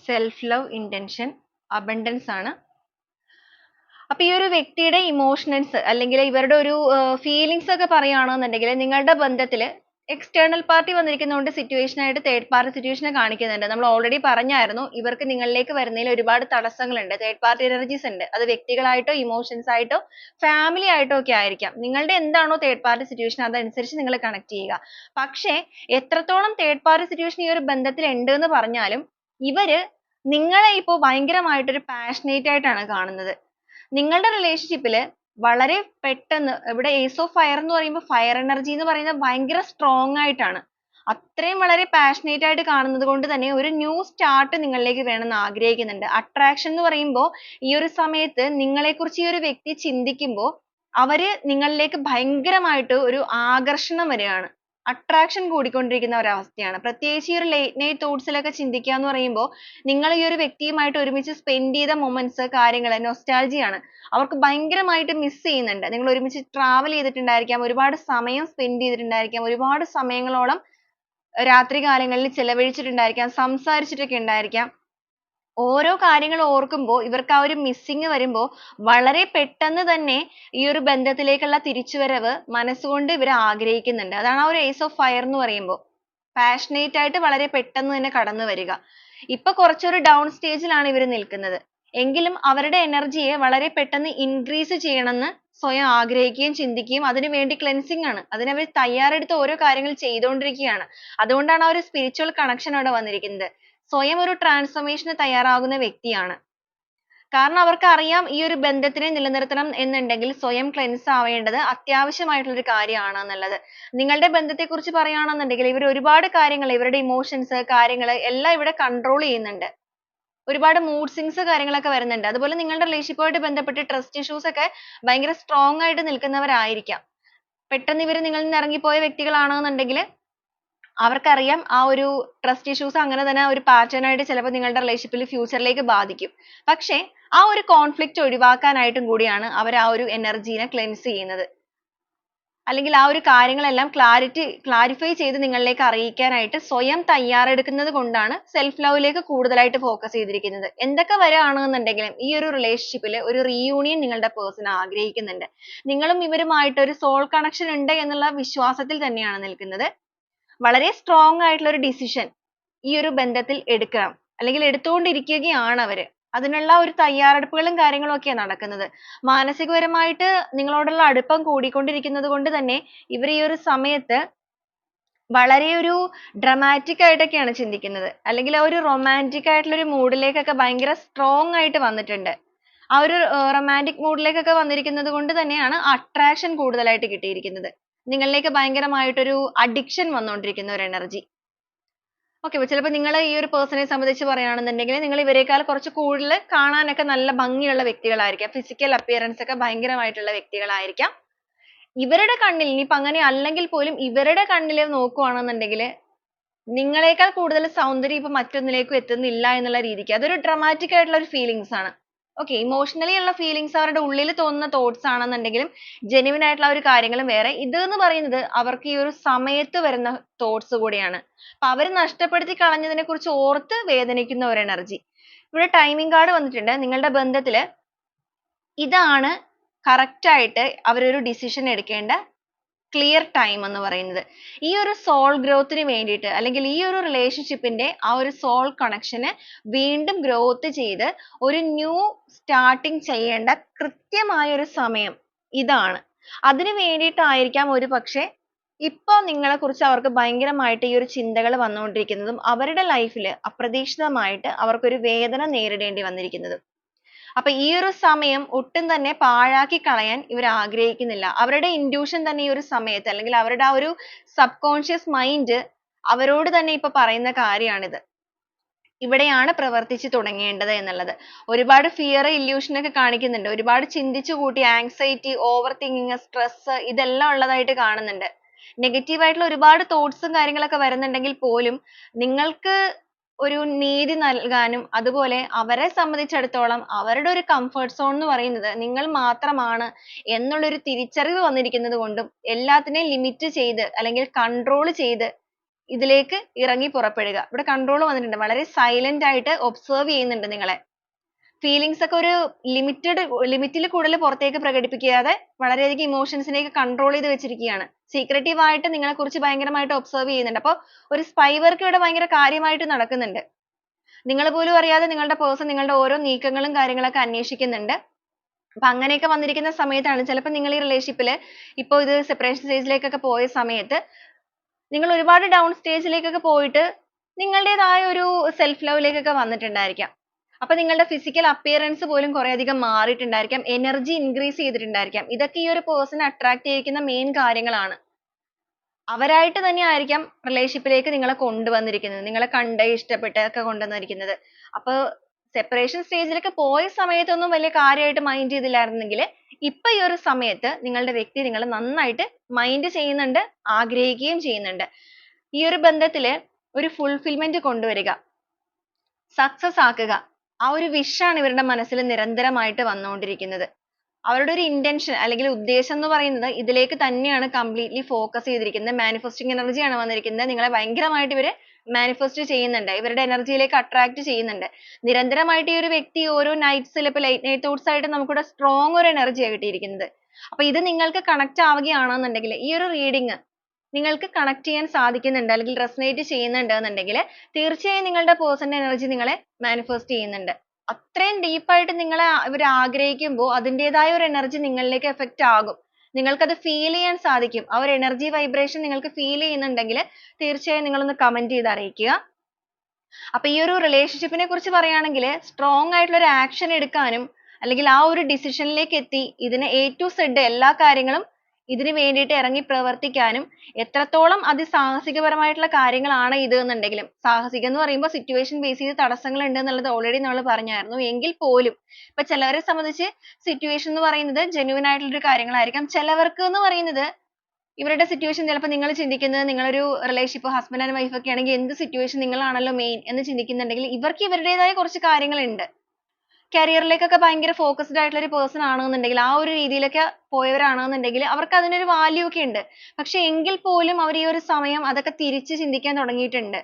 self love, intention, abundance ആണ്. അപ്പൊ ഈ ഒരു വ്യക്തിയുടെ ഇമോഷൻസ് അല്ലെങ്കിൽ ഇവരുടെ ഒരു ഫീലിങ്സ് ഒക്കെ പറയുകയാണെന്നുണ്ടെങ്കിൽ നിങ്ങളുടെ ബന്ധത്തില് എക്സ്റ്റേണൽ പാർട്ടി വന്നിരിക്കുന്നതുകൊണ്ട് സിറ്റുവേഷൻ ആയിട്ട് തേർഡ് പാർട്ടി സിറ്റുവേഷനെ കാണിക്കുന്നുണ്ട്. നമ്മൾ ഓൾറെഡി പറഞ്ഞായിരുന്നു ഇവർക്ക് നിങ്ങളിലേക്ക് വരുന്നതിൽ ഒരുപാട് തടസ്സങ്ങളുണ്ട്, തേർഡ് പാർട്ടി എനർജീസ് ഉണ്ട്. അത് വ്യക്തികളായിട്ടോ ഇമോഷൻസ് ആയിട്ടോ ഫാമിലി ആയിട്ടോ ഒക്കെ ആയിരിക്കാം. നിങ്ങളുടെ എന്താണോ തേർഡ് പാർട്ടി സിറ്റുവേഷൻ അതനുസരിച്ച് നിങ്ങൾ കണക്ട് ചെയ്യുക. പക്ഷേ എത്രത്തോളം തേർഡ് പാർട്ടി സിറ്റുവേഷൻ ഈ ഒരു ബന്ധത്തിൽ ഉണ്ട് എന്ന് പറഞ്ഞാലും ഇവര് നിങ്ങളെ ഇപ്പോൾ ഭയങ്കരമായിട്ടൊരു പാഷനേറ്റ് ആയിട്ടാണ് കാണുന്നത്. നിങ്ങളുടെ റിലേഷൻഷിപ്പിൽ വളരെ പെട്ടെന്ന്, ഇവിടെ ഏസ് ഓഫ് ഫയർ എന്ന് പറയുമ്പോൾ ഫയർ എനർജി എന്ന് പറയുന്നത് ഭയങ്കര സ്ട്രോങ് ആയിട്ടാണ്. അത്രയും വളരെ പാഷനേറ്റ് ആയിട്ട് കാണുന്നത് കൊണ്ട് തന്നെ ഒരു ന്യൂ സ്റ്റാർട്ട് നിങ്ങളിലേക്ക് വേണമെന്ന് ആഗ്രഹിക്കുന്നുണ്ട്. അട്രാക്ഷൻ എന്ന് പറയുമ്പോൾ ഈ ഒരു സമയത്ത് നിങ്ങളെക്കുറിച്ച് ഈ ഒരു വ്യക്തി ചിന്തിക്കുമ്പോൾ അവര് നിങ്ങളിലേക്ക് ഭയങ്കരമായിട്ട് ഒരു ആകർഷണം വരികയാണ്. അട്രാക്ഷൻ കൂടിക്കൊണ്ടിരിക്കുന്ന ഒരവസ്ഥയാണ്. പ്രത്യേകിച്ച് ഈ ഒരു ലേറ്റ് നൈറ്റ് തോട്ട്സിലൊക്കെ ചിന്തിക്കുക എന്ന് പറയുമ്പോൾ നിങ്ങൾ ഈ ഒരു വ്യക്തിയുമായിട്ട് ഒരുമിച്ച് സ്പെൻഡ് ചെയ്ത മൊമെന്റ്സ്, കാര്യങ്ങൾ, നൊസ്റ്റാൾജിയാണ്. അവർക്ക് ഭയങ്കരമായിട്ട് മിസ് ചെയ്യുന്നുണ്ട്. നിങ്ങൾ ഒരുമിച്ച് ട്രാവൽ ചെയ്തിട്ടുണ്ടായിരിക്കാം, ഒരുപാട് സമയം സ്പെൻഡ് ചെയ്തിട്ടുണ്ടായിരിക്കാം, ഒരുപാട് സമയങ്ങളോളം രാത്രി കാലങ്ങളിൽ ചെലവഴിച്ചിട്ടുണ്ടായിരിക്കാം, സംസാരിച്ചിട്ടൊക്കെ ഉണ്ടായിരിക്കാം. ഓരോ കാര്യങ്ങൾ ഓർക്കുമ്പോൾ ഇവർക്ക് ആ ഒരു മിസ്സിങ് വരുമ്പോൾ വളരെ പെട്ടെന്ന് തന്നെ ഈ ഒരു ബന്ധത്തിലേക്കുള്ള തിരിച്ചുവരവ് മനസ്സുകൊണ്ട് ഇവർ ആഗ്രഹിക്കുന്നുണ്ട്. അതാണ് ആ ഒരു ഏസ് ഓഫ് ഫയർ എന്ന് പറയുമ്പോൾ. പാഷനേറ്റ് ആയിട്ട് വളരെ പെട്ടെന്ന് തന്നെ കടന്നു വരിക. ഇപ്പൊ കുറച്ചൊരു ഡൗൺ സ്റ്റേജിലാണ് ഇവർ നിൽക്കുന്നത്. എങ്കിലും അവരുടെ എനർജിയെ വളരെ പെട്ടെന്ന് ഇൻക്രീസ് ചെയ്യണമെന്ന് സ്വയം ആഗ്രഹിക്കുകയും ചിന്തിക്കുകയും അതിനു വേണ്ടി ക്ലെൻസിങ് ആണ്. അതിനവർ തയ്യാറെടുത്ത് ഓരോ കാര്യങ്ങൾ ചെയ്തുകൊണ്ടിരിക്കുകയാണ്. അതുകൊണ്ടാണ് ആ ഒരു സ്പിരിച്വൽ കണക്ഷൻ അവിടെ വന്നിരിക്കുന്നത്. സ്വയം ഒരു ട്രാൻസ്ഫോർമേഷന് തയ്യാറാകുന്ന വ്യക്തിയാണ്. കാരണം അവർക്ക് അറിയാം ഈ ഒരു ബന്ധത്തിനെ നിലനിർത്തണം എന്നുണ്ടെങ്കിൽ സ്വയം ക്ലെൻസ് ആവേണ്ടത് അത്യാവശ്യമായിട്ടുള്ള ഒരു കാര്യമാണ് എന്നുള്ളത്. നിങ്ങളുടെ ബന്ധത്തെക്കുറിച്ച് പറയുകയാണെന്നുണ്ടെങ്കിൽ ഇവർ ഒരുപാട് കാര്യങ്ങൾ, ഇവരുടെ ഇമോഷൻസ്, കാര്യങ്ങൾ എല്ലാം ഇവിടെ കൺട്രോൾ ചെയ്യുന്നുണ്ട്. ഒരുപാട് മൂഡ് സ്വിങ്സ് കാര്യങ്ങളൊക്കെ വരുന്നുണ്ട്. അതുപോലെ നിങ്ങളുടെ റിലേഷൻഷിപ്പുമായിട്ട് ബന്ധപ്പെട്ട് ട്രസ്റ്റ് ഇഷ്യൂസ് ഒക്കെ ഭയങ്കര സ്ട്രോങ് ആയിട്ട് നിൽക്കുന്നവരായിരിക്കാം. പെട്ടെന്ന് ഇവർ നിങ്ങളിൽ നിന്ന് ഇറങ്ങിപ്പോയ വ്യക്തികളാണെന്നുണ്ടെങ്കിൽ അവർക്കറിയാം ആ ഒരു ട്രസ്റ്റ് ഇഷ്യൂസ് അങ്ങനെ തന്നെ ഒരു പാറ്റേൺ ആയിട്ട് ചിലപ്പോൾ നിങ്ങളുടെ റിലേഷൻഷിപ്പിൽ ഫ്യൂച്ചറിലേക്ക് ബാധിക്കും. പക്ഷേ ആ ഒരു കോൺഫ്ലിക്റ്റ് ഒഴിവാക്കാനായിട്ടും കൂടിയാണ് അവർ ആ ഒരു എനർജീനെ ക്ലെൻസ് ചെയ്യുന്നത്. അല്ലെങ്കിൽ ആ ഒരു കാര്യങ്ങളെല്ലാം ക്ലാരിഫൈ ചെയ്ത് നിങ്ങളിലേക്ക് അറിയിക്കാനായിട്ട് സ്വയം തയ്യാറെടുക്കുന്നത് കൊണ്ടാണ് സെൽഫ് ലവിലേക്ക് കൂടുതലായിട്ട് ഫോക്കസ് ചെയ്തിരിക്കുന്നത്. എന്തൊക്കെ വരികയാണെന്നുണ്ടെങ്കിലും ഈ ഒരു റിലേഷൻഷിപ്പിൽ ഒരു റീയൂണിയൻ നിങ്ങളുടെ പേഴ്സൺ ആഗ്രഹിക്കുന്നുണ്ട്. നിങ്ങളും ഇവരുമായിട്ട് ഒരു സോൾ കണക്ഷൻ ഉണ്ട് എന്നുള്ള വിശ്വാസത്തിൽ തന്നെയാണ് നിൽക്കുന്നത്. വളരെ സ്ട്രോങ് ആയിട്ടുള്ള ഒരു ഡിസിഷൻ ഈ ഒരു ബന്ധത്തിൽ എടുക്കണം, അല്ലെങ്കിൽ എടുത്തുകൊണ്ടിരിക്കുകയാണ് അവര്. അതിനുള്ള ഒരു തയ്യാറെടുപ്പുകളും കാര്യങ്ങളും ഒക്കെയാണ് നടക്കുന്നത്. മാനസികപരമായിട്ട് നിങ്ങളോടുള്ള അടുപ്പം കൂടിക്കൊണ്ടിരിക്കുന്നത് കൊണ്ട് തന്നെ ഇവർ ഈ ഒരു സമയത്ത് വളരെ ഒരു ഡ്രമാറ്റിക് ആയിട്ടൊക്കെയാണ് ചിന്തിക്കുന്നത്. അല്ലെങ്കിൽ ആ ഒരു റൊമാൻറ്റിക് ആയിട്ടുള്ള ഒരു മൂഡിലേക്കൊക്കെ ഭയങ്കര സ്ട്രോങ് ആയിട്ട് വന്നിട്ടുണ്ട്. ആ ഒരു റൊമാൻറ്റിക് മൂഡിലേക്കൊക്കെ വന്നിരിക്കുന്നത് കൊണ്ട് തന്നെയാണ് അട്രാക്ഷൻ കൂടുതലായിട്ട് കിട്ടിയിരിക്കുന്നത്. നിങ്ങളിലേക്ക് ഭയങ്കരമായിട്ടൊരു അഡിക്ഷൻ വന്നുകൊണ്ടിരിക്കുന്ന ഒരു എനർജി. ഓക്കെ, ചിലപ്പോൾ നിങ്ങൾ ഈ ഒരു പേഴ്സണെ സംബന്ധിച്ച് പറയുകയാണെന്നുണ്ടെങ്കിൽ നിങ്ങൾ ഇവരെക്കാൾ കുറച്ച് കൂടുതൽ കാണാനൊക്കെ നല്ല ഭംഗിയുള്ള വ്യക്തികളായിരിക്കാം. ഫിസിക്കൽ അപ്പിയറൻസ് ഒക്കെ ഭയങ്കരമായിട്ടുള്ള വ്യക്തികളായിരിക്കാം. ഇവരുടെ കണ്ണിൽ, ഇനിയിപ്പോൾ അങ്ങനെ അല്ലെങ്കിൽ പോലും ഇവരുടെ കണ്ണിൽ നോക്കുകയാണെന്നുണ്ടെങ്കിൽ നിങ്ങളെക്കാൾ കൂടുതൽ സൗന്ദര്യം ഇപ്പൊ മറ്റൊന്നിലേക്കും എത്തുന്നില്ല എന്നുള്ള രീതിക്ക് അതൊരു ഡ്രമാറ്റിക് ആയിട്ടുള്ള ഒരു ഫീലിങ്സ് ആണ്. ഓക്കെ, ഇമോഷണലി ഉള്ള ഫീലിങ്സ് അവരുടെ ഉള്ളിൽ തോന്നുന്ന തോട്ട്സ് ആണെന്നുണ്ടെങ്കിലും ജെന്യുവൻ ആയിട്ടുള്ള ഒരു കാര്യങ്ങളും വേറെ. ഇത് എന്ന് പറയുന്നത് അവർക്ക് ഈ ഒരു സമയത്ത് വരുന്ന തോട്ട്സ് കൂടിയാണ്. അപ്പൊ അവർ നഷ്ടപ്പെടുത്തി കളഞ്ഞതിനെ കുറിച്ച് ഓർത്ത് വേദനിക്കുന്ന ഒരു എനർജി. ഇവിടെ ടൈമിംഗ് കാർഡ് വന്നിട്ടുണ്ട്. നിങ്ങളുടെ ബന്ധത്തിൽ ഇതാണ് കറക്റ്റ് ആയിട്ട് അവരൊരു ഡിസിഷൻ എടുക്കേണ്ട ക്ലിയർ ടൈം എന്ന് പറയുന്നത്. ഈ ഒരു സോൾ ഗ്രോത്തിന് വേണ്ടിയിട്ട്, അല്ലെങ്കിൽ ഈ ഒരു റിലേഷൻഷിപ്പിന്റെ ആ ഒരു സോൾ കണക്ഷന് വീണ്ടും ഗ്രോത്ത് ചെയ്ത് ഒരു ന്യൂ സ്റ്റാർട്ടിങ് ചെയ്യേണ്ട കൃത്യമായ ഒരു സമയം ഇതാണ്. അതിനു വേണ്ടിയിട്ടായിരിക്കാം ഒരു പക്ഷേ ഇപ്പൊ നിങ്ങളെ കുറിച്ച് അവർക്ക് ഭയങ്കരമായിട്ട് ഈ ഒരു ചിന്തകൾ വന്നുകൊണ്ടിരിക്കുന്നതും അവരുടെ ലൈഫിൽ അപ്രതീക്ഷിതമായിട്ട് അവർക്കൊരു വേദന നേരിടേണ്ടി വന്നിരിക്കുന്നതും. അപ്പൊ ഈ ഒരു സമയം ഒട്ടും തന്നെ പാഴാക്കി കളയാൻ ഇവർ ആഗ്രഹിക്കുന്നില്ല. അവരുടെ intuition തന്നെ ഈ ഒരു സമയത്ത്, അല്ലെങ്കിൽ അവരുടെ ആ ഒരു subconscious mind അവരോട് തന്നെ ഇപ്പൊ പറയുന്ന കാര്യമാണിത്. ഇവിടെയാണ് പ്രവർത്തിച്ചു തുടങ്ങേണ്ടത് എന്നുള്ളത്. ഒരുപാട് fear, illusion ഒക്കെ കാണിക്കുന്നുണ്ട്. ഒരുപാട് ചിന്തിച്ചു കൂട്ടി anxiety, overthinking, stress ഇതെല്ലാം ഉള്ളതായിട്ട് കാണുന്നുണ്ട്. നെഗറ്റീവ് ആയിട്ടുള്ള ഒരുപാട് തോട്ട്സും കാര്യങ്ങളൊക്കെ വരുന്നുണ്ടെങ്കിൽ പോലും നിങ്ങൾക്ക് ഒരു നീതി നൽകാനും, അതുപോലെ അവരെ സംബന്ധിച്ചിടത്തോളം അവരുടെ ഒരു കംഫർട്ട് സോൺ എന്ന് പറയുന്നത് നിങ്ങൾ മാത്രമാണ് എന്നുള്ളൊരു തിരിച്ചറിവ് വന്നിരിക്കുന്നത് കൊണ്ടും എല്ലാത്തിനെയും ലിമിറ്റ് ചെയ്ത് അല്ലെങ്കിൽ കൺട്രോൾ ചെയ്ത് ഇതിലേക്ക് ഇറങ്ങി പുറപ്പെടുക. ഇവിടെ കൺട്രോൾ വന്നിട്ടുണ്ട്. വളരെ സൈലന്റ് ആയിട്ട് ഒബ്സർവ് ചെയ്യുന്നുണ്ട് നിങ്ങളെ. ഫീലിങ്സ് ഒക്കെ ഒരു ലിമിറ്റിൽ കൂടുതൽ പുറത്തേക്ക് പ്രകടിപ്പിക്കാതെ വളരെയധികം ഇമോഷൻസിനെയൊക്കെ കൺട്രോൾ ചെയ്ത് വെച്ചിരിക്കുകയാണ്. സീക്രട്ടീവ് ആയിട്ട് നിങ്ങളെ കുറിച്ച് ഭയങ്കരമായിട്ട് ഒബ്സർവ് ചെയ്യുന്നുണ്ട്. അപ്പോൾ ഒരു സ്പൈ വർക്ക് ഇവിടെ ഭയങ്കര കാര്യമായിട്ട് നടക്കുന്നുണ്ട്. നിങ്ങൾ പോലും അറിയാതെ നിങ്ങളുടെ പേഴ്സൺ നിങ്ങളുടെ ഓരോ നീക്കങ്ങളും കാര്യങ്ങളൊക്കെ അന്വേഷിക്കുന്നുണ്ട്. അപ്പൊ അങ്ങനെയൊക്കെ വന്നിരിക്കുന്ന സമയത്താണ് ചിലപ്പോൾ നിങ്ങൾ ഈ റിലേഷൻഷിപ്പിൽ ഇപ്പോൾ ഇത് സെപ്പറേഷൻ സ്റ്റേജിലേക്കൊക്കെ പോയ സമയത്ത് നിങ്ങൾ ഒരുപാട് ഡൗൺ സ്റ്റേജിലേക്കൊക്കെ പോയിട്ട് നിങ്ങളുടേതായ ഒരു സെൽഫ് ലവിലേക്കൊക്കെ വന്നിട്ടുണ്ടായിരിക്കാം. അപ്പൊ നിങ്ങളുടെ ഫിസിക്കൽ അപ്പിയറൻസ് പോലും കുറെ അധികം മാറിയിട്ടുണ്ടായിരിക്കാം. Energy increase ചെയ്തിട്ടുണ്ടായിരിക്കാം. ഇതൊക്കെ ഈ ഒരു പേഴ്സണെ അട്രാക്ട് ചെയ്യിക്കുന്ന മെയിൻ കാര്യങ്ങളാണ്. അവരായിട്ട് തന്നെ ആയിരിക്കാം റിലേഷൻഷിപ്പിലേക്ക് നിങ്ങളെ കൊണ്ടുവന്നിരിക്കുന്നത്, നിങ്ങളെ കണ്ട് ഇഷ്ടപ്പെട്ട് ഒക്കെ കൊണ്ടുവന്നിരിക്കുന്നത്. അപ്പൊ സെപ്പറേഷൻ സ്റ്റേജിലൊക്കെ പോയ സമയത്തൊന്നും വലിയ കാര്യമായിട്ട് മൈൻഡ് ചെയ്തില്ലായിരുന്നെങ്കിൽ ഇപ്പൊ ഈ ഒരു സമയത്ത് നിങ്ങളുടെ വ്യക്തി നിങ്ങളെ നന്നായിട്ട് മൈൻഡ് ചെയ്യുന്നുണ്ട്, ആഗ്രഹിക്കുകയും ചെയ്യുന്നുണ്ട്. ഈ ഒരു ബന്ധത്തിൽ ഒരു ഫുൾഫിൽമെന്റ് കൊണ്ടുവരിക, സക്സസ് ആക്കുക, ആ ഒരു വിഷാണ് ഇവരുടെ മനസ്സിൽ നിരന്തരമായിട്ട് വന്നുകൊണ്ടിരിക്കുന്നത്. അവരുടെ ഒരു ഇന്റൻഷൻ അല്ലെങ്കിൽ ഉദ്ദേശം എന്ന് പറയുന്നത് ഇതിലേക്ക് തന്നെയാണ് കംപ്ലീറ്റ്ലി ഫോക്കസ് ചെയ്തിരിക്കുന്നത്. മാനിഫെസ്റ്റിംഗ് എനർജി ആണ് വന്നിരിക്കുന്നത്. നിങ്ങളെ ഭയങ്കരമായിട്ട് ഇവര് മാനിഫെസ്റ്റ് ചെയ്യുന്നുണ്ട്, ഇവരുടെ എനർജിയിലേക്ക് അട്രാക്ട് ചെയ്യുന്നുണ്ട്. നിരന്തരമായിട്ട് ഈ ഒരു വ്യക്തി ഓരോ നൈറ്റ്സിൽ ഇപ്പൊ ലൈറ്റ് നൈറ്റ് തോട്ട്സ് ആയിട്ട് നമുക്കിവിടെ സ്ട്രോങ് ഒരു എനർജിയാണ് കിട്ടിയിരിക്കുന്നത്. അപ്പൊ ഇത് നിങ്ങൾക്ക് കണക്ട് ആവുകയാണെന്നുണ്ടെങ്കിൽ ഈ ഒരു റീഡിംഗ് നിങ്ങൾക്ക് കണക്ട് ചെയ്യാൻ സാധിക്കുന്നുണ്ട് അല്ലെങ്കിൽ റെസനേറ്റ് ചെയ്യുന്നുണ്ട് എന്നുണ്ടെങ്കിൽ തീർച്ചയായും നിങ്ങളുടെ പേഴ്സന്റെ എനർജി നിങ്ങളെ മാനിഫെസ്റ്റ് ചെയ്യുന്നുണ്ട്. അത്രയും ഡീപ്പ് ആയിട്ട് നിങ്ങളെ ഇവർ ആഗ്രഹിക്കുമ്പോൾ അതിൻ്റെതായ ഒരു എനർജി നിങ്ങളിലേക്ക് എഫക്റ്റ് ആകും. നിങ്ങൾക്കത് ഫീൽ ചെയ്യാൻ സാധിക്കും. ആ ഒരു എനർജി വൈബ്രേഷൻ നിങ്ങൾക്ക് ഫീൽ ചെയ്യുന്നുണ്ടെങ്കിൽ തീർച്ചയായും നിങ്ങളൊന്ന് കമന്റ് ചെയ്ത് അറിയിക്കുക. അപ്പൊ ഈ ഒരു റിലേഷൻഷിപ്പിനെ കുറിച്ച് പറയുകയാണെങ്കിൽ സ്ട്രോങ് ആയിട്ടുള്ള ഒരു ആക്ഷൻ എടുക്കാനും അല്ലെങ്കിൽ ആ ഒരു ഡിസിഷനിലേക്ക് എത്തി ഇതിനെ A to Z എല്ലാ കാര്യങ്ങളും ഇതിനു വേണ്ടിയിട്ട് ഇറങ്ങി പ്രവർത്തിക്കാനും എത്രത്തോളം അതിസാഹസികപരമായിട്ടുള്ള കാര്യങ്ങളാണ് ഇത് എന്നുണ്ടെങ്കിലും, സാഹസികം എന്ന് പറയുമ്പോൾ സിറ്റുവേഷൻ ബേസ് ചെയ്ത് തടസ്സങ്ങൾ ഉണ്ട് എന്നുള്ളത് ഓൾറെഡി നമ്മൾ പറഞ്ഞായിരുന്നു. എങ്കിൽ പോലും ഇപ്പൊ ചിലവരെ സംബന്ധിച്ച് സിറ്റുവേഷൻ എന്ന് പറയുന്നത് ജെന്യുവൻ ആയിട്ടുള്ള ഒരു കാര്യങ്ങളായിരിക്കാം. ചിലവർക്ക് എന്ന് പറയുന്നത് ഇവരുടെ സിറ്റുവേഷൻ ചിലപ്പോൾ നിങ്ങൾ ചിന്തിക്കുന്നത് നിങ്ങളൊരു റിലേഷൻഷിപ്പ് ഹസ്ബൻഡ് ആൻഡ് വൈഫ് ഒക്കെ ആണെങ്കിൽ എന്ത് സിറ്റുവേഷൻ നിങ്ങളാണല്ലോ മെയിൻ എന്ന് ചിന്തിക്കുന്നുണ്ടെങ്കിൽ ഇവർക്ക് ഇവരുടേതായ കുറച്ച് കാര്യങ്ങളുണ്ട്. കരിയറിലേക്കൊക്കെ ഭയങ്കര ഫോക്കസ്ഡ് ആയിട്ടുള്ള ഒരു പേഴ്സൺ ആണെന്നുണ്ടെങ്കിൽ ആ ഒരു രീതിയിലൊക്കെ പോയവരാണെന്നുണ്ടെങ്കിൽ അവർക്ക് അതിനൊരു വാല്യൂ ഒക്കെ ഉണ്ട്. പക്ഷെ എങ്കിൽ പോലും അവർ ഈ ഒരു സമയം അതൊക്കെ തിരിച്ച് ചിന്തിക്കാൻ തുടങ്ങിയിട്ടുണ്ട്.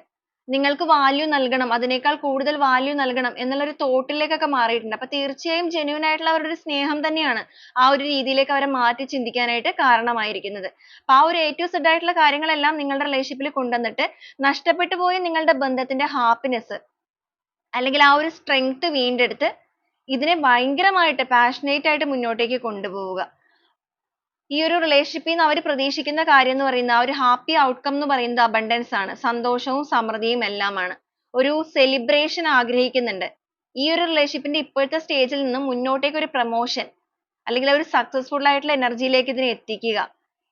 നിങ്ങൾക്ക് വാല്യൂ നൽകണം, അതിനേക്കാൾ കൂടുതൽ വാല്യൂ നൽകണം എന്നുള്ള ഒരു തോട്ടിലേക്കൊക്കെ മാറിയിട്ടുണ്ട്. അപ്പൊ തീർച്ചയായും ജെന്യുവൻ ആയിട്ടുള്ള അവരുടെ ഒരു സ്നേഹം തന്നെയാണ് ആ ഒരു രീതിയിലേക്ക് അവരെ മാറ്റി ചിന്തിക്കാനായിട്ട് കാരണമായിരിക്കുന്നത്. അപ്പൊ ആ ഒരു A to Z ആയിട്ടുള്ള കാര്യങ്ങളെല്ലാം നിങ്ങളുടെ റിലേഷൻഷിപ്പിൽ കൊണ്ടുവന്നിട്ട് നഷ്ടപ്പെട്ടു പോയ നിങ്ങളുടെ ബന്ധത്തിന്റെ ഹാപ്പിനെസ് അല്ലെങ്കിൽ ആ ഒരു സ്ട്രെങ്ത് വീണ്ടെടുത്ത് ഇതിനെ ഭയങ്കരമായിട്ട് പാഷനേറ്റ് ആയിട്ട് മുന്നോട്ടേക്ക് കൊണ്ടുപോവുക. ഈ ഒരു റിലേഷൻഷിപ്പിൽ നിന്ന് അവർ പ്രതീക്ഷിക്കുന്ന കാര്യം എന്ന് പറയുന്നത് ആ ഒരു ഹാപ്പി ഔട്ട്കം എന്ന് പറയുന്നത് അബണ്ടൻസ് ആണ്, സന്തോഷവും സമൃദ്ധിയും എല്ലാമാണ്. ഒരു സെലിബ്രേഷൻ ആഗ്രഹിക്കുന്നുണ്ട്. ഈ ഒരു റിലേഷൻഷിപ്പിന്റെ ഇപ്പോഴത്തെ സ്റ്റേജിൽ നിന്നും മുന്നോട്ടേക്ക് ഒരു പ്രൊമോഷൻ അല്ലെങ്കിൽ ഒരു സക്സസ്ഫുൾ ആയിട്ടുള്ള എനർജിയിലേക്ക് ഇതിനെ എത്തിക്കുക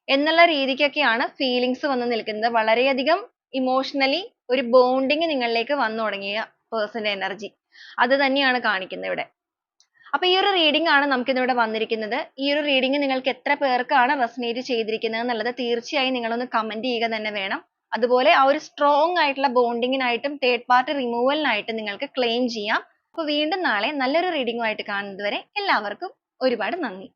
എന്നുള്ള രീതിക്കൊക്കെയാണ് ഫീലിങ്സ് വന്ന് നിൽക്കുന്നത്. വളരെയധികം ഇമോഷണലി ഒരു ബോണ്ടിങ് നിങ്ങളിലേക്ക് വന്നു തുടങ്ങിയ പേഴ്സന്റെ എനർജി അത് തന്നെയാണ് കാണിക്കുന്നത് ഇവിടെ. അപ്പൊ ഈ ഒരു റീഡിംഗ് ആണ് നമുക്ക് ഇന്നിവിടെ വന്നിരിക്കുന്നത്. ഈ ഒരു റീഡിംഗ് നിങ്ങൾക്ക് എത്ര പേർക്കാണ് റെസനേറ്റ് ചെയ്തിരിക്കുന്നത് എന്നുള്ളത് തീർച്ചയായും നിങ്ങളൊന്ന് കമന്റ് ചെയ്യുക തന്നെ വേണം. അതുപോലെ ആ ഒരു സ്ട്രോങ് ആയിട്ടുള്ള ബോണ്ടിങ്ങിനായിട്ടും തേർഡ് പാർട്ടി റിമൂവലിനായിട്ടും നിങ്ങൾക്ക് ക്ലെയിം ചെയ്യാം. അപ്പൊ വീണ്ടും നാളെ നല്ലൊരു റീഡിംഗുമായിട്ട് കാണുന്നത് വരെ എല്ലാവർക്കും ഒരുപാട് നന്ദി.